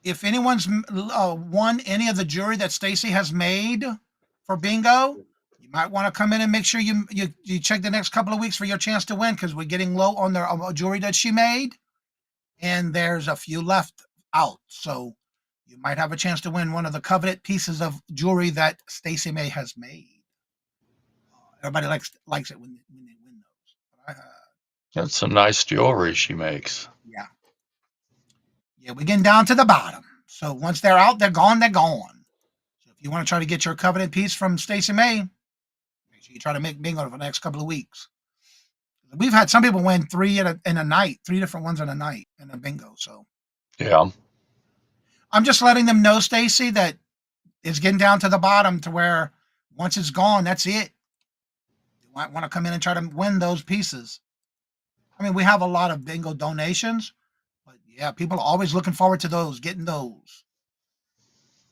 if anyone's won any of the jewelry that Stacy has made for bingo, you might want to come in and make sure you check the next couple of weeks for your chance to win because we're getting low on the jewelry that she made, and there's a few left out. So you might have a chance to win one of the coveted pieces of jewelry that Stacy May has made. Everybody likes it when they win those. That's some nice jewelry she makes. Yeah. Yeah, we're getting down to the bottom. So once they're out, they're gone, they're gone. So if you want to try to get your coveted piece from Stacy May, make sure you try to make bingo for the next couple of weeks. We've had some people win three in a night, 3 different ones in a night in a bingo. So Yeah. I'm just letting them know, Stacy, that it's getting down to the bottom to where once it's gone, that's it. You might want to come in and try to win those pieces. I mean, we have a lot of bingo donations, but yeah, people are always looking forward to those, getting those.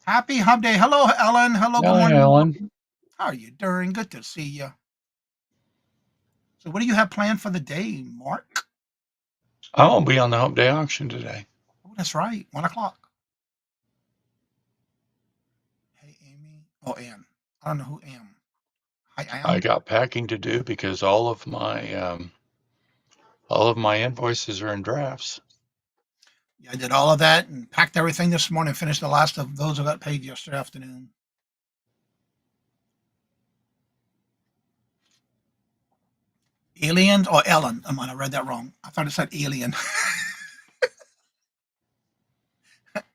Happy Hump Day. Hello, Ellen. Hello, good Hi, morning. Ellen. How are you doing? Good to see you. So what do you have planned for the day, Mark? I won't be on the Hump Day auction today. Oh, that's right. 1 o'clock. Hey, Amy. Oh, Ann. I don't know who Am. Hi, I Am. got packing to do because all of my invoices are in drafts. Yeah, I did all of that and packed everything this morning. Finished the last of those that got paid yesterday afternoon. Alien or Ellen? I might have read that wrong. I thought it said alien.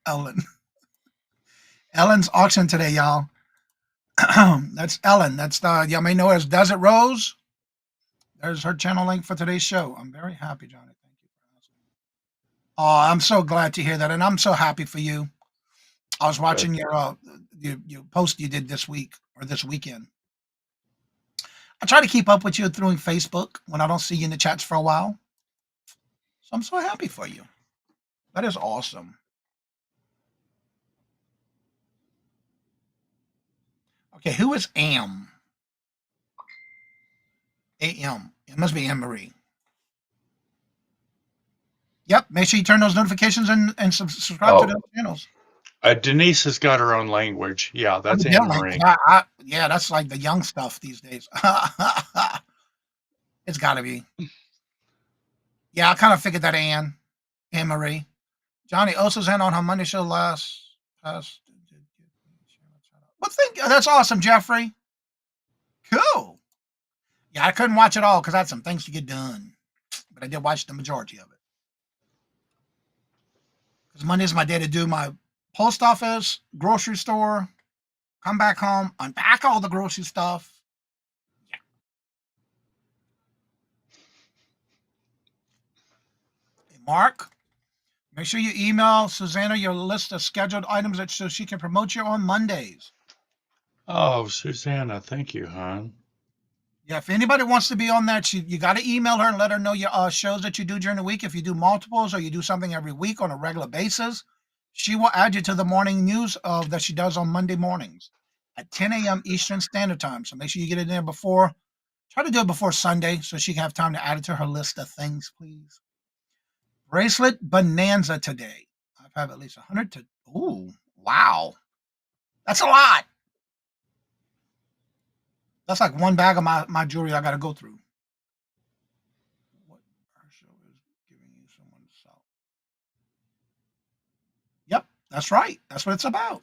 Ellen. Ellen's auction today, y'all. That's Ellen. That's y'all may know her as Desert Rose. There's her channel link for today's show. I'm very happy, Johnny. Thank you for asking. Oh, I'm so glad to hear that, and I'm so happy for you. I was watching your post you did this week or this weekend. I try to keep up with you through Facebook when I don't see you in the chats for a while. So I'm so happy for you. That is awesome. Okay, who is Am? AM. It must be Anne Marie. Yep. Make sure you turn those notifications and subscribe to Oh, those channels. Denise has got her own language. Yeah, that's Anne Evidently, Marie. yeah, that's like the young stuff these days. It's got to be. Yeah, I kind of figured that Anne Marie. Johnny Osa's in on her Monday show last past. Well, that's awesome, Jeffrey. Cool. Yeah, I couldn't watch it all because I had some things to get done, but I did watch the majority of it. Because Monday's my day to do my post office, grocery store, come back home, unpack all the grocery stuff. Yeah. Hey, Mark, make sure you email Susanna your list of scheduled items so she can promote you on Mondays. Oh, Susanna, thank you, hon. Yeah, if anybody wants to be on that, you got to email her and let her know your shows that you do during the week. If you do multiples or you do something every week on a regular basis, she will add you to the morning news that she does on Monday mornings at 10 a.m. Eastern Standard Time. So make sure you get in there before. Try to do it before Sunday so she can have time to add it to her list of things, please. Bracelet bonanza today. I've had at least 100 to. Ooh, wow. That's a lot. That's like one bag of my jewelry I got to go through. What our show is giving you someone to sell. Yep, that's right. That's what it's about.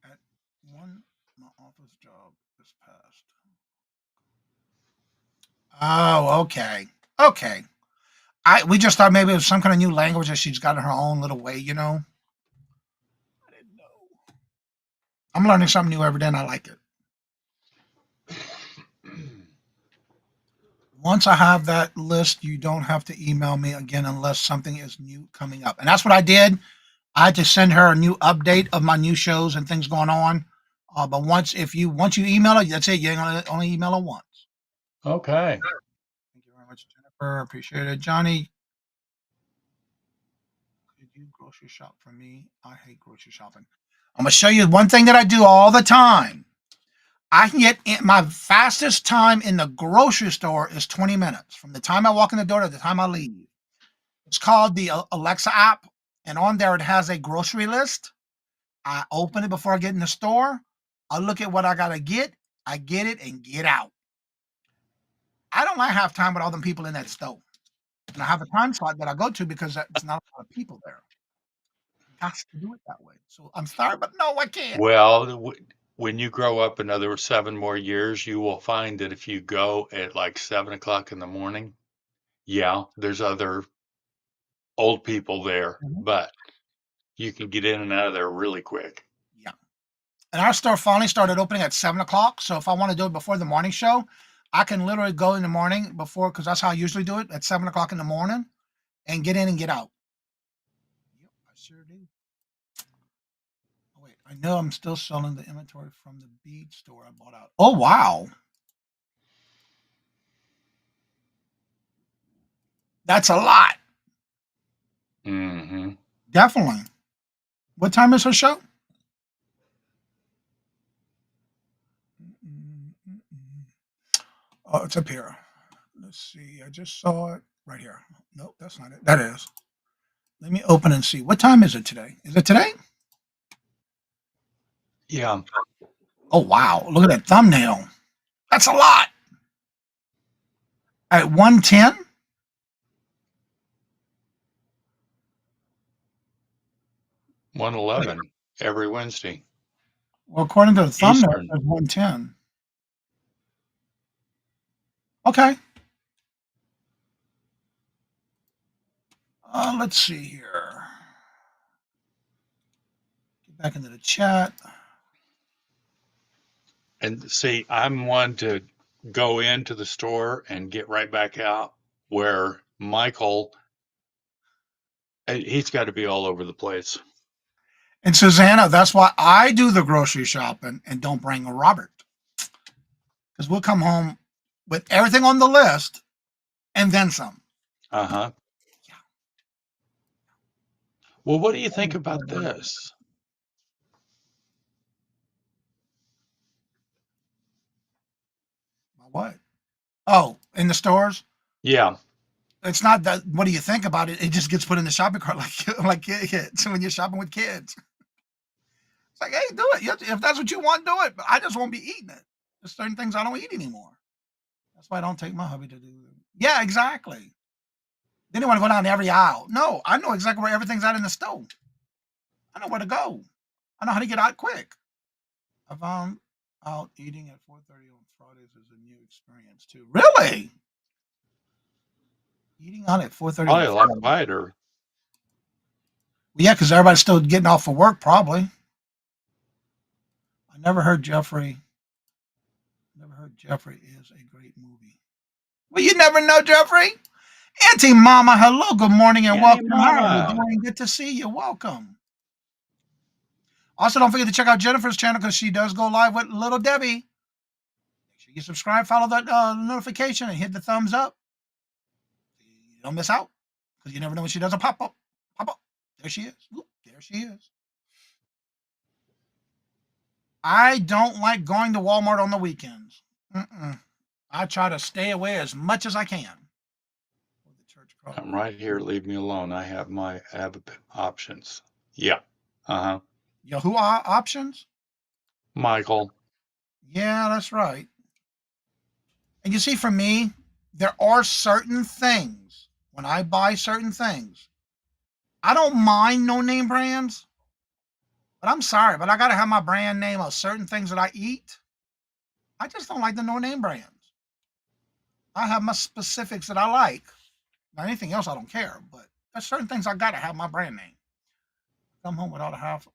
At one, my office job is passed. Oh, okay. Okay. We just thought maybe it was some kind of new language that she's got in her own little way, you know. I didn't know. I'm learning something new every day and I like it. Once I have that list, you don't have to email me again unless something is new coming up. And that's what I did. I had to send her a new update of my new shows and things going on. But once you email it, that's it. You ain't gonna only email her once. Okay. Thank you very much, Jennifer. Appreciate it, Johnny. Could you grocery shop for me? I hate grocery shopping. I'm gonna show you one thing that I do all the time. I can get my fastest time in the grocery store is 20 minutes from the time I walk in the door to the time I leave. It's called the Alexa app, and on there it has a grocery list. I open it before I get in the store. I look at what I gotta get. I get it and get out. I don't like have time with all them people in that store. And I have a time slot that I go to because there's not a lot of people there. I got to do it that way. So I'm sorry, but no, I can't. Well, when you grow up another 7 more years, you will find that if you go at like 7 o'clock in the morning, yeah, there's other old people there, Mhm. but you can get in and out of there really quick. Yeah. And our store finally started opening at 7 o'clock. So if I want to do it before the morning show, I can literally go in the morning before, because that's how I usually do it at 7 o'clock in the morning and get in and get out. Yep, I sure do. Oh, wait, I know I'm still selling the inventory from the bead store I bought out. Oh, wow. That's a lot. Hmm. Definitely. What time is her show? Oh, it's up here. Let's see. I just saw it right here. Nope, that's not it. That is. Let me open and see. What time is it today? Is it today? Yeah. Oh, wow. Look at that thumbnail. That's a lot. At 110? 111 every Wednesday. Well, according to the thumbnail, Eastern. it's 110. Okay. Let's see here. Get back into the chat. And see, I'm one to go into the store and get right back out, where Michael, he's got to be all over the place. And Susanna, that's why I do the grocery shopping and don't bring Robert. Because we'll come home with everything on the list and then some. Uh huh. Yeah. Well, what do you think about this? What? Oh, in the stores? Yeah. It's not that. What do you think about it? It just gets put in the shopping cart like kids when you're shopping with kids. It's like, hey, do it. If that's what you want, do it. But I just won't be eating it. There's certain things I don't eat anymore. That's why I don't take my hubby to do it. Yeah, exactly. Then they want to go down every aisle. No, I know exactly where everything's at in the stove. I know where to go. I know how to get out quick. I found out eating at 4:30 on Fridays is a new experience too. Really? Eating out at 4:30 on Probably a lot Fridays? quieter. Yeah, because everybody's still getting off of work, probably. I never heard Jeffrey. Never heard Jeffrey is a great movie. Well, you never know, Jeffrey. Auntie Mama, hello, good morning, and Auntie welcome. How are you Mama. doing? Good to see you. Welcome. Also, don't forget to check out Jennifer's channel because she does go live with Little Debbie. Make sure you subscribe, follow that notification, and hit the thumbs up. You don't miss out because you never know when she does a pop up. Pop up. There she is. Whoop, there she is. I don't like going to Walmart on the weekends. I try to stay away as much as I can. I'm right here. Leave me alone. I have options. Yeah. Uh huh. Yahoo options? Michael. Yeah, that's right. And you see, for me, there are certain things when I buy certain things. I don't mind no name brands, but I'm sorry, but I got to have my brand name of certain things that I eat. I just don't like the no name brands. I have my specifics that I like. Now, anything else, I don't care, but there's certain things I got to have my brand name. Come home without a half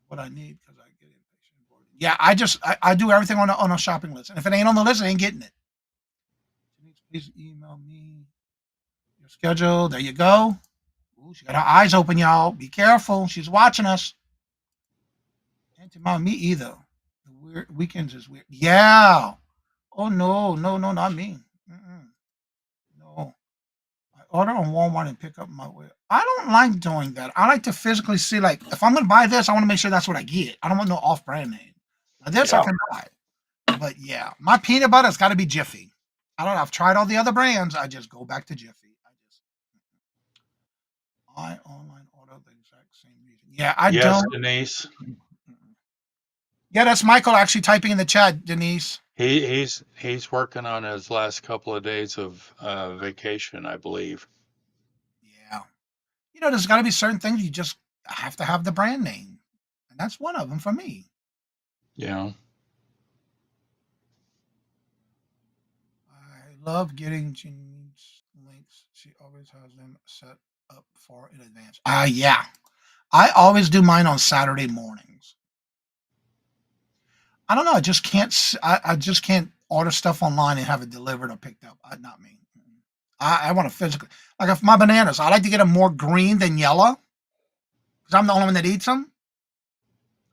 what I need because I get impatient. Yeah, I do everything on a shopping list, and if it ain't on the list, I ain't getting it. Please email me your schedule. There you go. Ooh, she got her eyes open, y'all. Be careful. She's watching us. And to mom, me either. The weekends is weird. Yeah. Oh no, not me. No. I order on Walmart and pick up my way. I don't like doing that. I like to physically see, like, if I'm gonna buy this, I want to make sure that's what I get. I don't want no off-brand name. Now this I Yeah. can buy, but yeah, my peanut butter's got to be Jiffy. I don't know. I've tried all the other brands. I just go back to Jiffy. I online order the exact same reason. Yeah, I Yes, don't. Denise. Yeah, that's Michael actually typing in the chat, Denise. He's working on his last couple of days of vacation, I believe. Yeah. There's got to be certain things you just have to have the brand name. And that's one of them for me. Yeah. I love getting Jean's links. She always has them set up for in advance. Yeah. I always do mine on Saturday mornings. I don't know. I just can't order stuff online and have it delivered or picked up. Not me. I want to physically, like if my bananas, I like to get them more green than yellow because I'm the only one that eats them.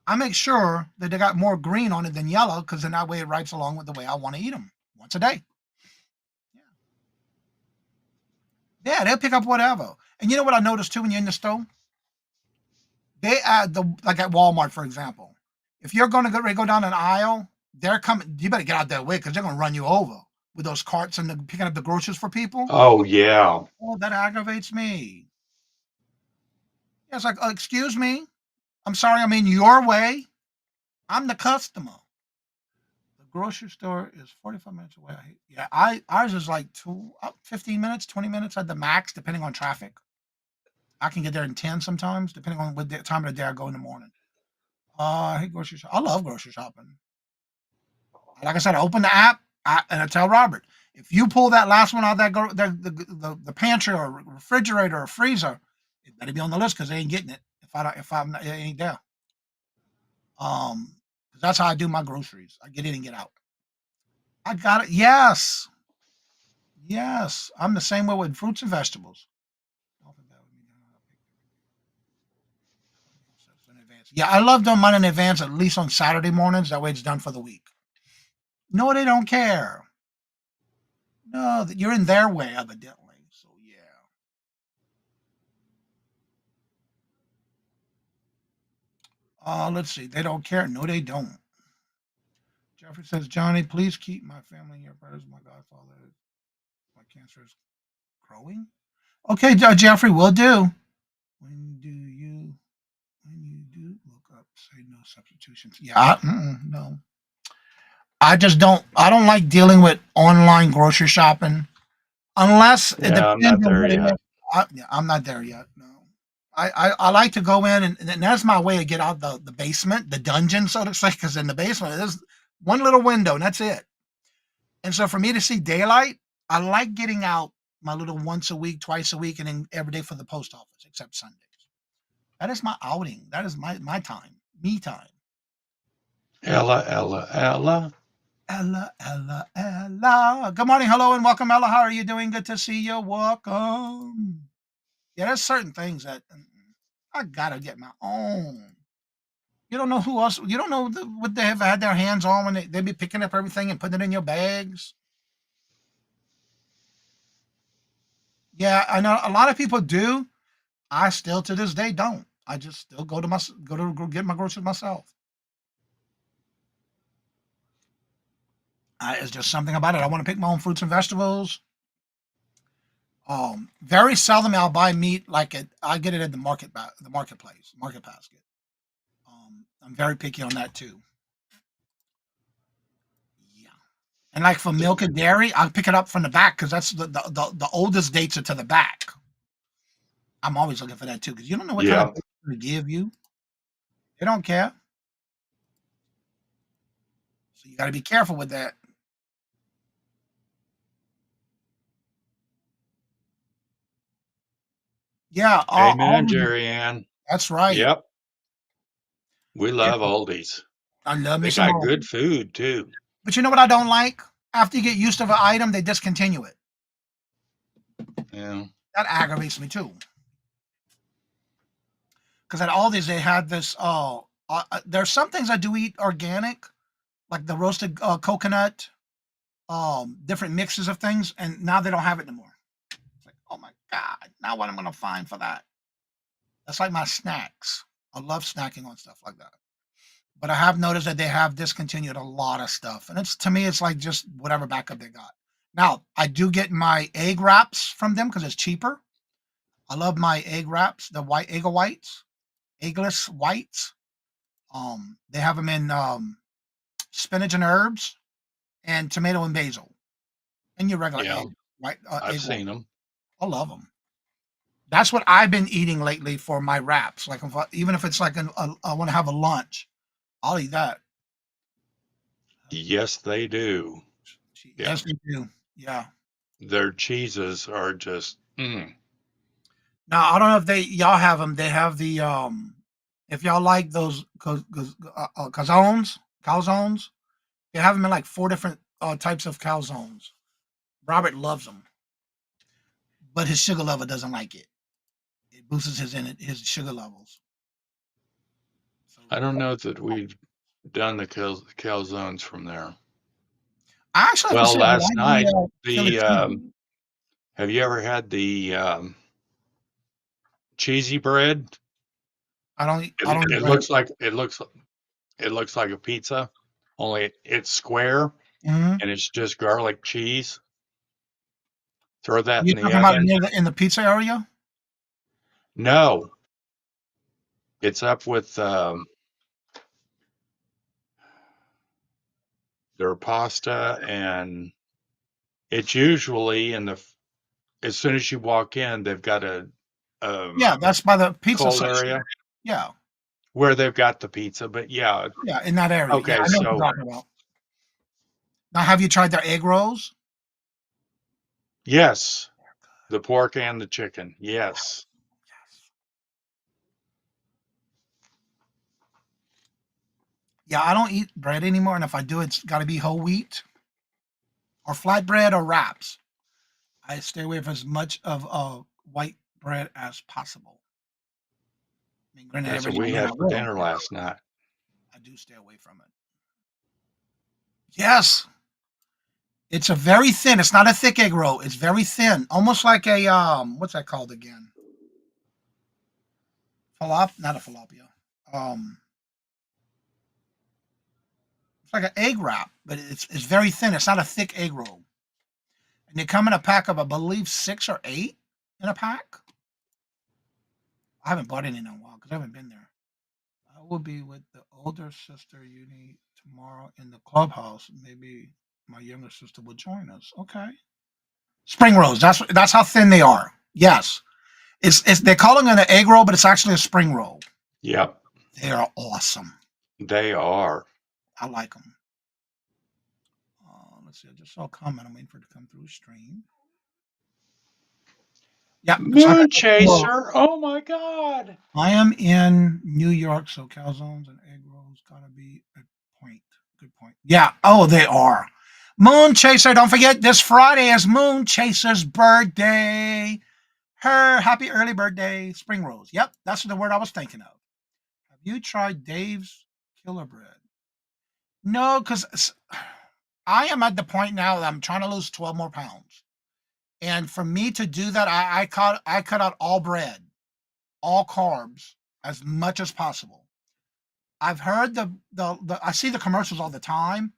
I make sure that they got more green on it than yellow because then that way it writes along with the way I want to eat them once a day. Yeah, they'll pick up whatever. And you know what I noticed too when you're in the store? They add like at Walmart, for example. If you're going to go down an aisle, they're coming. You better get out that way because they're going to run you over with those carts and picking up the groceries for people. Oh, yeah. Oh, that aggravates me. Yeah, it's like, excuse me. I'm sorry, I'm in your way. I'm the customer. The grocery store is 45 minutes away. Yeah, ours is like 15 minutes, 20 minutes at the max, depending on traffic. I can get there in 10 sometimes, depending on what time of the day I go in the morning. I hate grocery shopping. I love grocery shopping. Like I said, I open the app and I tell Robert, if you pull that last one out of the pantry or refrigerator or freezer, it better be on the list because they ain't getting it if I'm not, it ain't there. 'Cause that's how I do my groceries. I get in and get out. I got it. Yes. Yes. I'm the same way with fruits and vegetables. Yeah, I love doing mine in advance, at least on Saturday mornings. That way it's done for the week. No, they don't care. No, that you're in their way, evidently. So yeah. Let's see. They don't care. No, they don't. Jeffrey says, Johnny, please keep my family in your prayers. My godfather, my cancer is growing. Okay, Jeffrey, will do. When do you when you do look up, say no substitutions? Yeah, no. I just don't. I don't like dealing with online grocery shopping unless it Yeah, I'm not depends on there what it is. yet. Yeah, I'm not there yet. No, I like to go in and that's my way to get out the basement, the dungeon, so to say. Because in the basement, there's one little window and that's it. And so for me to see daylight, I like getting out my little once a week, twice a week, and then every day for the post office, except Sundays. That is my outing. That is my time, me time. Ella, Ella, Ella. Ella. Good morning, hello, and welcome, Ella. How are you doing? Good to see you. Welcome. Yeah, there's certain things that I gotta get my own. You don't know who else. You don't know what they have had their hands on when they be picking up everything and putting it in your bags. Yeah, I know a lot of people do. I still to this day don't. I just still go get my groceries myself. It's just something about it. I want to pick my own fruits and vegetables. Very seldom I'll buy meat like it. I get it at the marketplace, market basket. I'm very picky on that too. Yeah, and like for milk and dairy, I'll pick it up from the back because that's the oldest dates are to the back. I'm always looking for that too because you don't know what kind of Yeah. date they give you. They don't care, so you got to be careful with that. Yeah, Amen, Jerry Ann. that's right. Yep. We love Aldi's. I love me They some got more. good food too. But you know what I don't like? After you get used to an item, they discontinue it. Yeah. That aggravates me too. Because at Aldi's they had this. There's some things I do eat organic, like the roasted coconut, different mixes of things, and now they don't have it anymore. It's like, oh my god! Now what I'm gonna find for that? That's like my snacks. I love snacking on stuff like that. But I have noticed that they have discontinued a lot of stuff, and it's to me, it's like just whatever backup they got. Now I do get my egg wraps from them because it's cheaper. I love my egg wraps, the white egg whites, eggless whites. They have them in spinach and herbs and tomato and basil, and your regular Yeah. egg white I've egg white. seen them. I love them. That's what I've been eating lately for my wraps. Like even if it's like I want to have a lunch, I'll eat that. Yes, they do. Yeah. Yes, they do. Yeah. Their cheeses are just, Now I don't know if y'all have them. They have the if y'all like those calzones, they have them in like four different types of calzones. Robert loves them, but his sugar level doesn't like it. It boosts his sugar levels. So I don't know that we've done the calzones from there. I actually have to Well, say I last like the night, Philly the, cheese. have you ever had the cheesy bread? I don't eat It bread. looks like it looks like a pizza, only it's square Mm-hmm. and it's just garlic cheese. Throw that You in the talking about oven. in the pizza area? No, it's up with their pasta, and it's usually in the as soon as you walk in, they've got a Yeah, that's by the pizza cold section. area Yeah, where they've got the pizza. But yeah, yeah, in that area. Yeah, okay, I know what so you're talking about. Now, have you tried their egg rolls? yes, the pork and the chicken. Yes. Yeah, I don't eat bread anymore, and if I do, it's got to be whole wheat or flatbread or wraps. I stay away from as much of white bread as possible. I mean, granted, That's every what now we and then I had for will, dinner but last night. I do stay away from it. Yes, It's a very thin. It's not a thick egg roll. It's very thin, almost like a what's that called again? Not a falafel. Um, it's like an egg wrap, but it's very thin. It's not a thick egg roll. And they come in a pack of, I believe, 6 or 8 in a pack. I haven't bought any in a while because I haven't been there. I will be with the older sister uni tomorrow in the clubhouse. Maybe my younger sister will join us. Okay. Spring rolls. That's how thin they are. Yes. It's they're calling it an egg roll, but it's actually a spring roll. Yep, They are awesome. they are. I like them. Let's see. I just saw a comment. I'm waiting for it to come through stream. Yeah. So Moon Chaser. Oh my God. I am in New York, so calzones and egg rolls gotta be a point. Good point. Yeah. Oh, they are. Moon Chaser. Don't forget this Friday is Moon Chaser's birthday. Her happy early birthday. Spring rolls. Yep, that's the word I was thinking of. Have you tried Dave's Killer Bread? No, because I am at the point now that I'm trying to lose 12 more pounds. And for me to do that, I cut out all bread, all carbs, as much as possible. I've heard the I see the commercials all the time.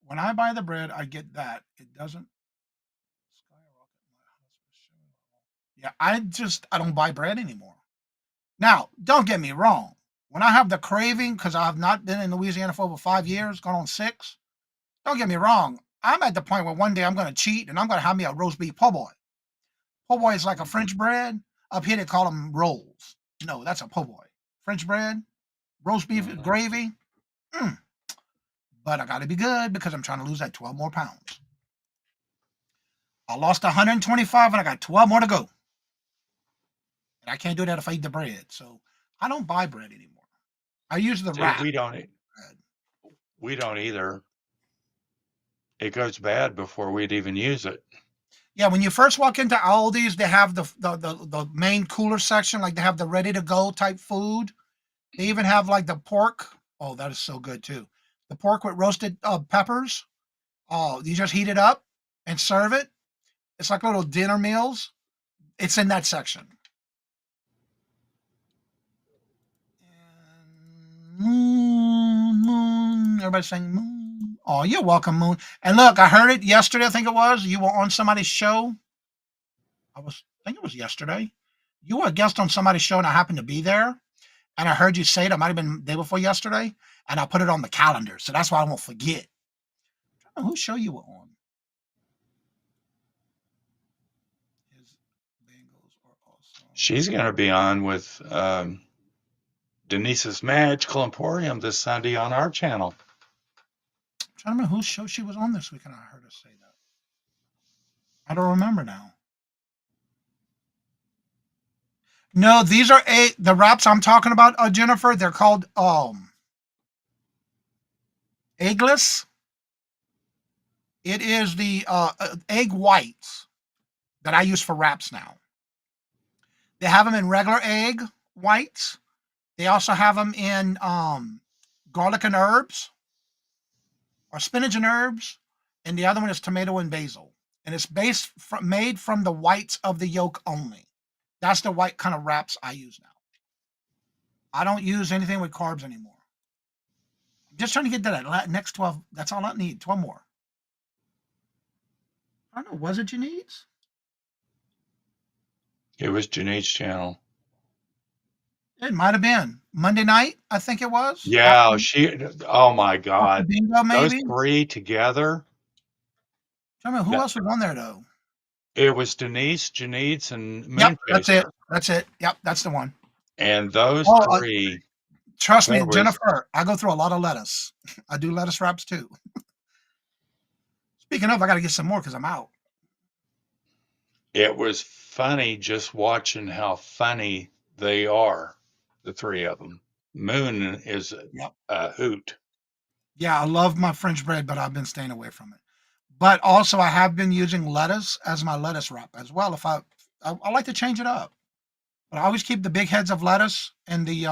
When I buy the bread, I get that. It doesn't skyrocket my husband's sugar level. Yeah, I don't buy bread anymore. Now, don't get me wrong. When I have the craving, because I have not been in Louisiana for over 5 years, going on 6, don't get me wrong. I'm at the point where one day I'm going to cheat and I'm going to have me a roast beef po' boy. Po' boy is like a French bread. Up here they call them rolls. No, that's a po' boy. French bread, roast beef, gravy. Mm. But I got to be good because I'm trying to lose that 12 more pounds. I lost 125 and I got 12 more to go. And I can't do that if I eat the bread. So I don't buy bread anymore. I use the See, wrap bread. we don't either. It goes bad before we'd even use it. Yeah, when you first walk into Aldi's, they have the main cooler section, like they have the ready to go type food. They even have like the pork. Oh, that is so good too. The pork with roasted peppers. Oh, you just heat it up and serve it. It's like little dinner meals. It's in that section. Moon, moon. Everybody's saying moon. Oh, you're welcome, moon. And look, I heard it yesterday. I think it was. You were on somebody's show. I think it was yesterday. You were a guest on somebody's show, and I happened to be there. And I heard you say it. It might have been the day before yesterday, and I put it on the calendar, so that's why I won't forget. I don't know whose show you were on. His Bengals are awesome. She's going to be on with Denise's Magical Emporium this Sunday on our channel. I'm trying to remember whose show she was on this week, and I heard her say that. I don't remember now. No, these are the wraps I'm talking about, Jennifer. They're called eggless. It is the egg whites that I use for wraps now. They have them in regular egg whites. They also have them in garlic and herbs, or spinach and herbs, and the other one is tomato and basil. And it's made from the whites of the yolk only. That's the white kind of wraps I use now. I don't use anything with carbs anymore. I'm just trying to get to that next 12. That's all I need. 12 more. I don't know. Was it Janine's? It was Janine's channel. It might have been Monday night. I think it was. Yeah, oh my God. Bingo, Those maybe. three together. Tell me who else was on there though. It was Denise, Janine's, and Yep, Moonchaser. that's it. Yep, that's the one. And those three. Trust me, Jennifer, I go through a lot of lettuce. I do lettuce wraps too. Speaking of, I got to get some more because I'm out. It was funny just watching how funny they are, the three of them. Moon is a hoot. Yeah, I love my French bread, but I've been staying away from it. But also, I have been using lettuce as my lettuce wrap as well. If I like to change it up, but I always keep the big heads of lettuce and the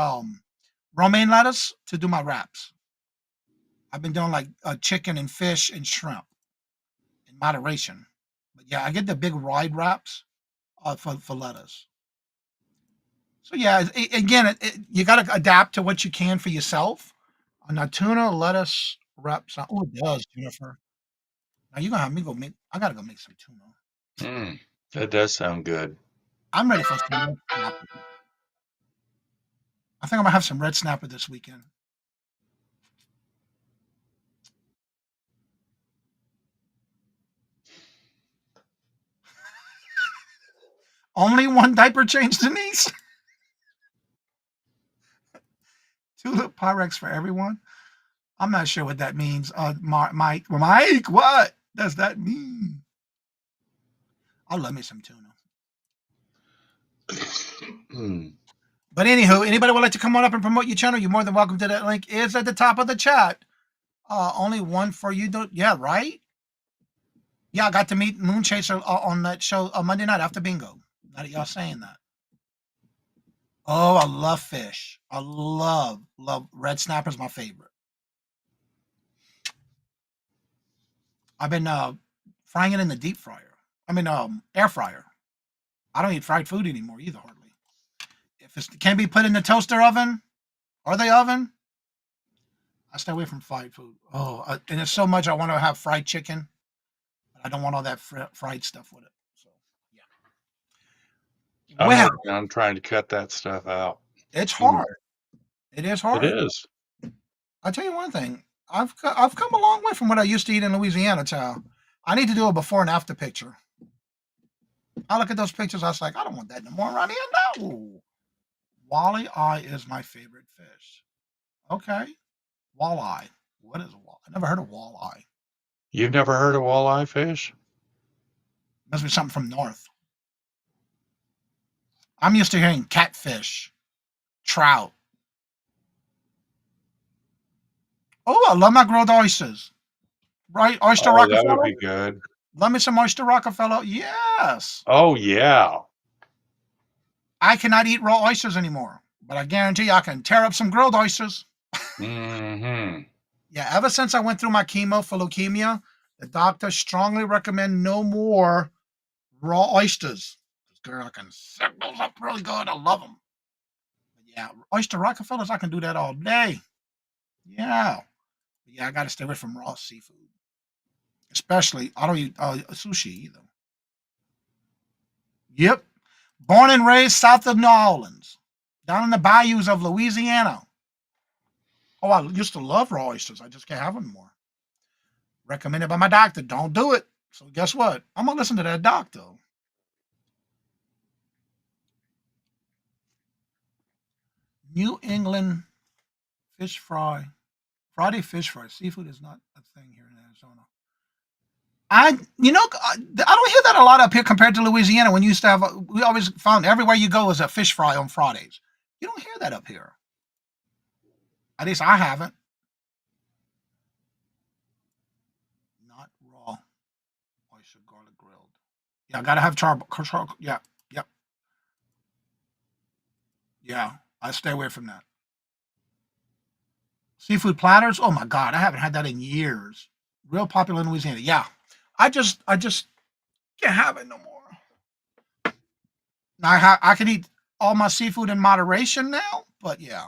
romaine lettuce to do my wraps. I've been doing like chicken and fish and shrimp Moderation. But yeah, I get the big wide wraps for lettuce. So yeah, again, you got to adapt to what you can for yourself. Now tuna, lettuce wraps. Oh, it does, Jennifer. Now you're gonna have me go make. I gotta go make some tuna. Mm, that does sound good. I'm ready for some red snapper. I think I'm gonna have some red snapper this weekend. Only one diaper change, Denise. Tulip Pyrex for everyone. I'm not sure what that means. Mike, what does that mean? I love me some tuna. Mm. But anywho, anybody would like to come on up and promote your channel, you're more than welcome to. That link is at the top of the chat. Only one for you. Don't, yeah, right? Yeah, I got to meet Moon Chaser on that show Monday night after bingo. Now that y'all saying that. Oh, I love fish. I love red snapper's my favorite. I've been frying it in the deep fryer. I mean, air fryer. I don't eat fried food anymore either, hardly. If it can be put in the toaster oven or the oven, I stay away from fried food. Oh, and it's so much I want to have fried chicken, but I don't want all that fried stuff with it. So, yeah. I'm Well, working on trying to cut that stuff out. it's Mm, hard. It is it hard. is. I'll tell you one thing. I've come a long way from what I used to eat in Louisiana, child. I need to do a before and after picture. I look at those pictures. I was like, I don't want that no more around here. No. Wally eye is my favorite fish. Okay. Walleye. What is a walleye? I never heard of walleye. You've never heard of walleye fish? Must be something from north. I'm used to hearing catfish, trout. Oh, I love my grilled oysters. Right? Oyster Oh, that would Rockefeller? be good. Love me some oyster Rockefeller. Yes. Oh, yeah. I cannot eat raw oysters anymore, but I guarantee you I can tear up some grilled oysters. Mm-hmm. Yeah, ever since I went through my chemo for leukemia, the doctor strongly recommend no more raw oysters. Girl, I can set those up really good. I love them. But yeah, oyster Rockefellers, I can do that all day. Yeah. But yeah, I got to stay away from raw seafood. Especially, I don't eat sushi either. Yep. Born and raised south of New Orleans, down in the bayous of Louisiana. Oh, I used to love raw oysters. I just can't have them anymore. Recommended by my doctor. Don't do it. So guess what? I'm going to listen to that doctor. New England fish fry. Friday fish fry. Seafood is not a thing here in Arizona. I don't hear that a lot up here compared to Louisiana. When you used to have, we always found everywhere you go is a fish fry on Fridays. You don't hear that up here. At least I haven't. Not raw oyster garlic grilled. Yeah, I gotta have charcoal. Yeah, yep, yeah. I stay away from that. Seafood platters. Oh my God, I haven't had that in years. Real popular in Louisiana. Yeah, I just can't have it no more. Now I can eat all my seafood in moderation now, but yeah.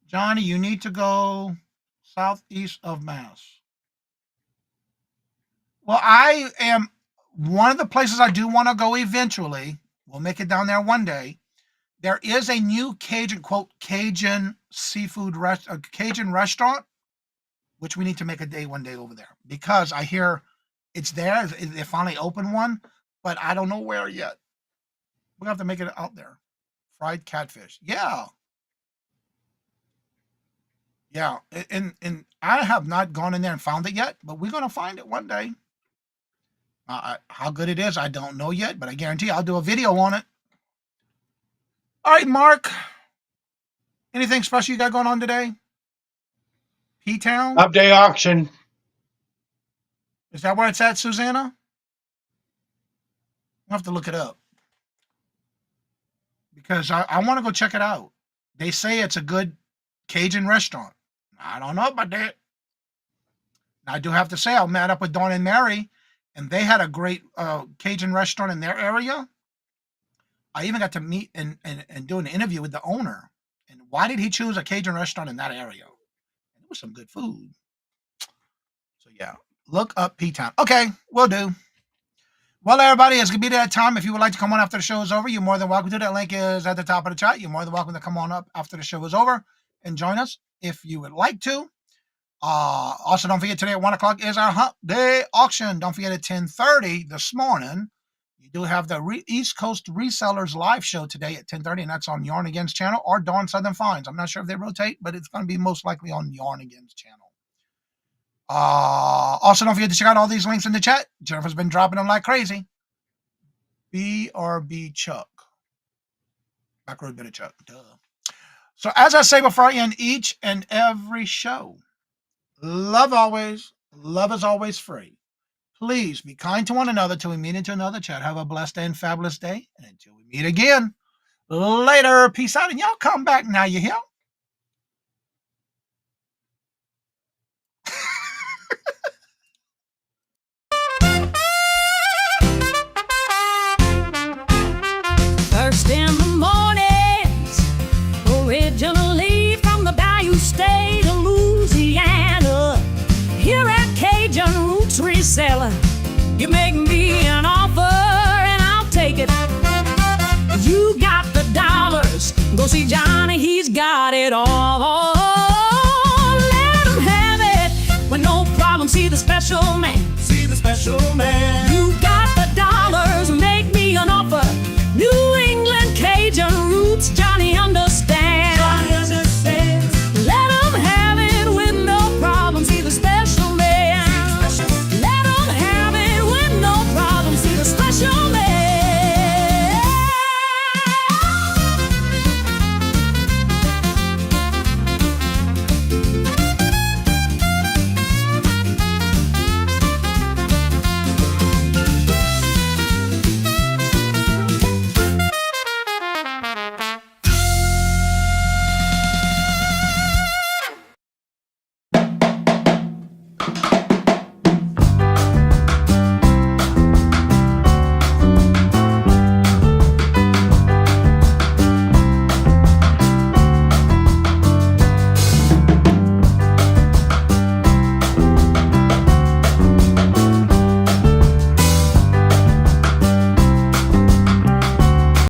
Johnny, you need to go southeast of Mass. Well, I am one of the places I do want to go eventually. We'll make it down there one day. There is a new Cajun, quote, Cajun Cajun restaurant, which we need to make a day one day over there because I hear it's there. They finally opened one, but I don't know where yet. We'll have to make it out there. Fried catfish. Yeah. Yeah. And I have not gone in there and found it yet, but we're going to find it one day. How good it is, I don't know yet, but I guarantee I'll do a video on it. All right, Mark. Anything special you got going on today? P-Town? Update auction. Is that where it's at, Susanna? I'll have to look it up because I want to go check it out. They say it's a good Cajun restaurant. I don't know about that. I do have to say, I met up with Dawn and Mary, and they had a great Cajun restaurant in their area. I even got to meet and do an interview with the owner. And why did he choose a Cajun restaurant in that area? It was some good food. So yeah, look up P-Town. Okay, will do. Well, everybody, it's going to be that time. If you would like to come on after the show is over, you're more than welcome to. That link is at the top of the chat. You're more than welcome to come on up after the show is over and join us if you would like to. Also, don't forget, today at 1 o'clock is our Hump Day auction. Don't forget, at 10:30 this morning, you do have the East Coast Resellers live show today at 10:30, and that's on Yarn Again's channel or Dawn Southern Finds. I'm not sure if they rotate, but it's going to be most likely on Yarn Again's channel. Also, don't forget to check out all these links in the chat. Jennifer's been dropping them like crazy. BRB Chuck. Backroad Bit of Chuck. Duh. So, as I say before I end each and every show, love always. Love is always free. Please be kind to one another till we meet into another chat. Have a blessed and fabulous day. And until we meet again, later. Peace out. And y'all come back now, you hear? First in the mornings, originally from the Bayou State of Louisiana. Here at Cajun Roots Reselling, you make me an offer and I'll take it. You got the dollars, go see Johnny, he's got it all.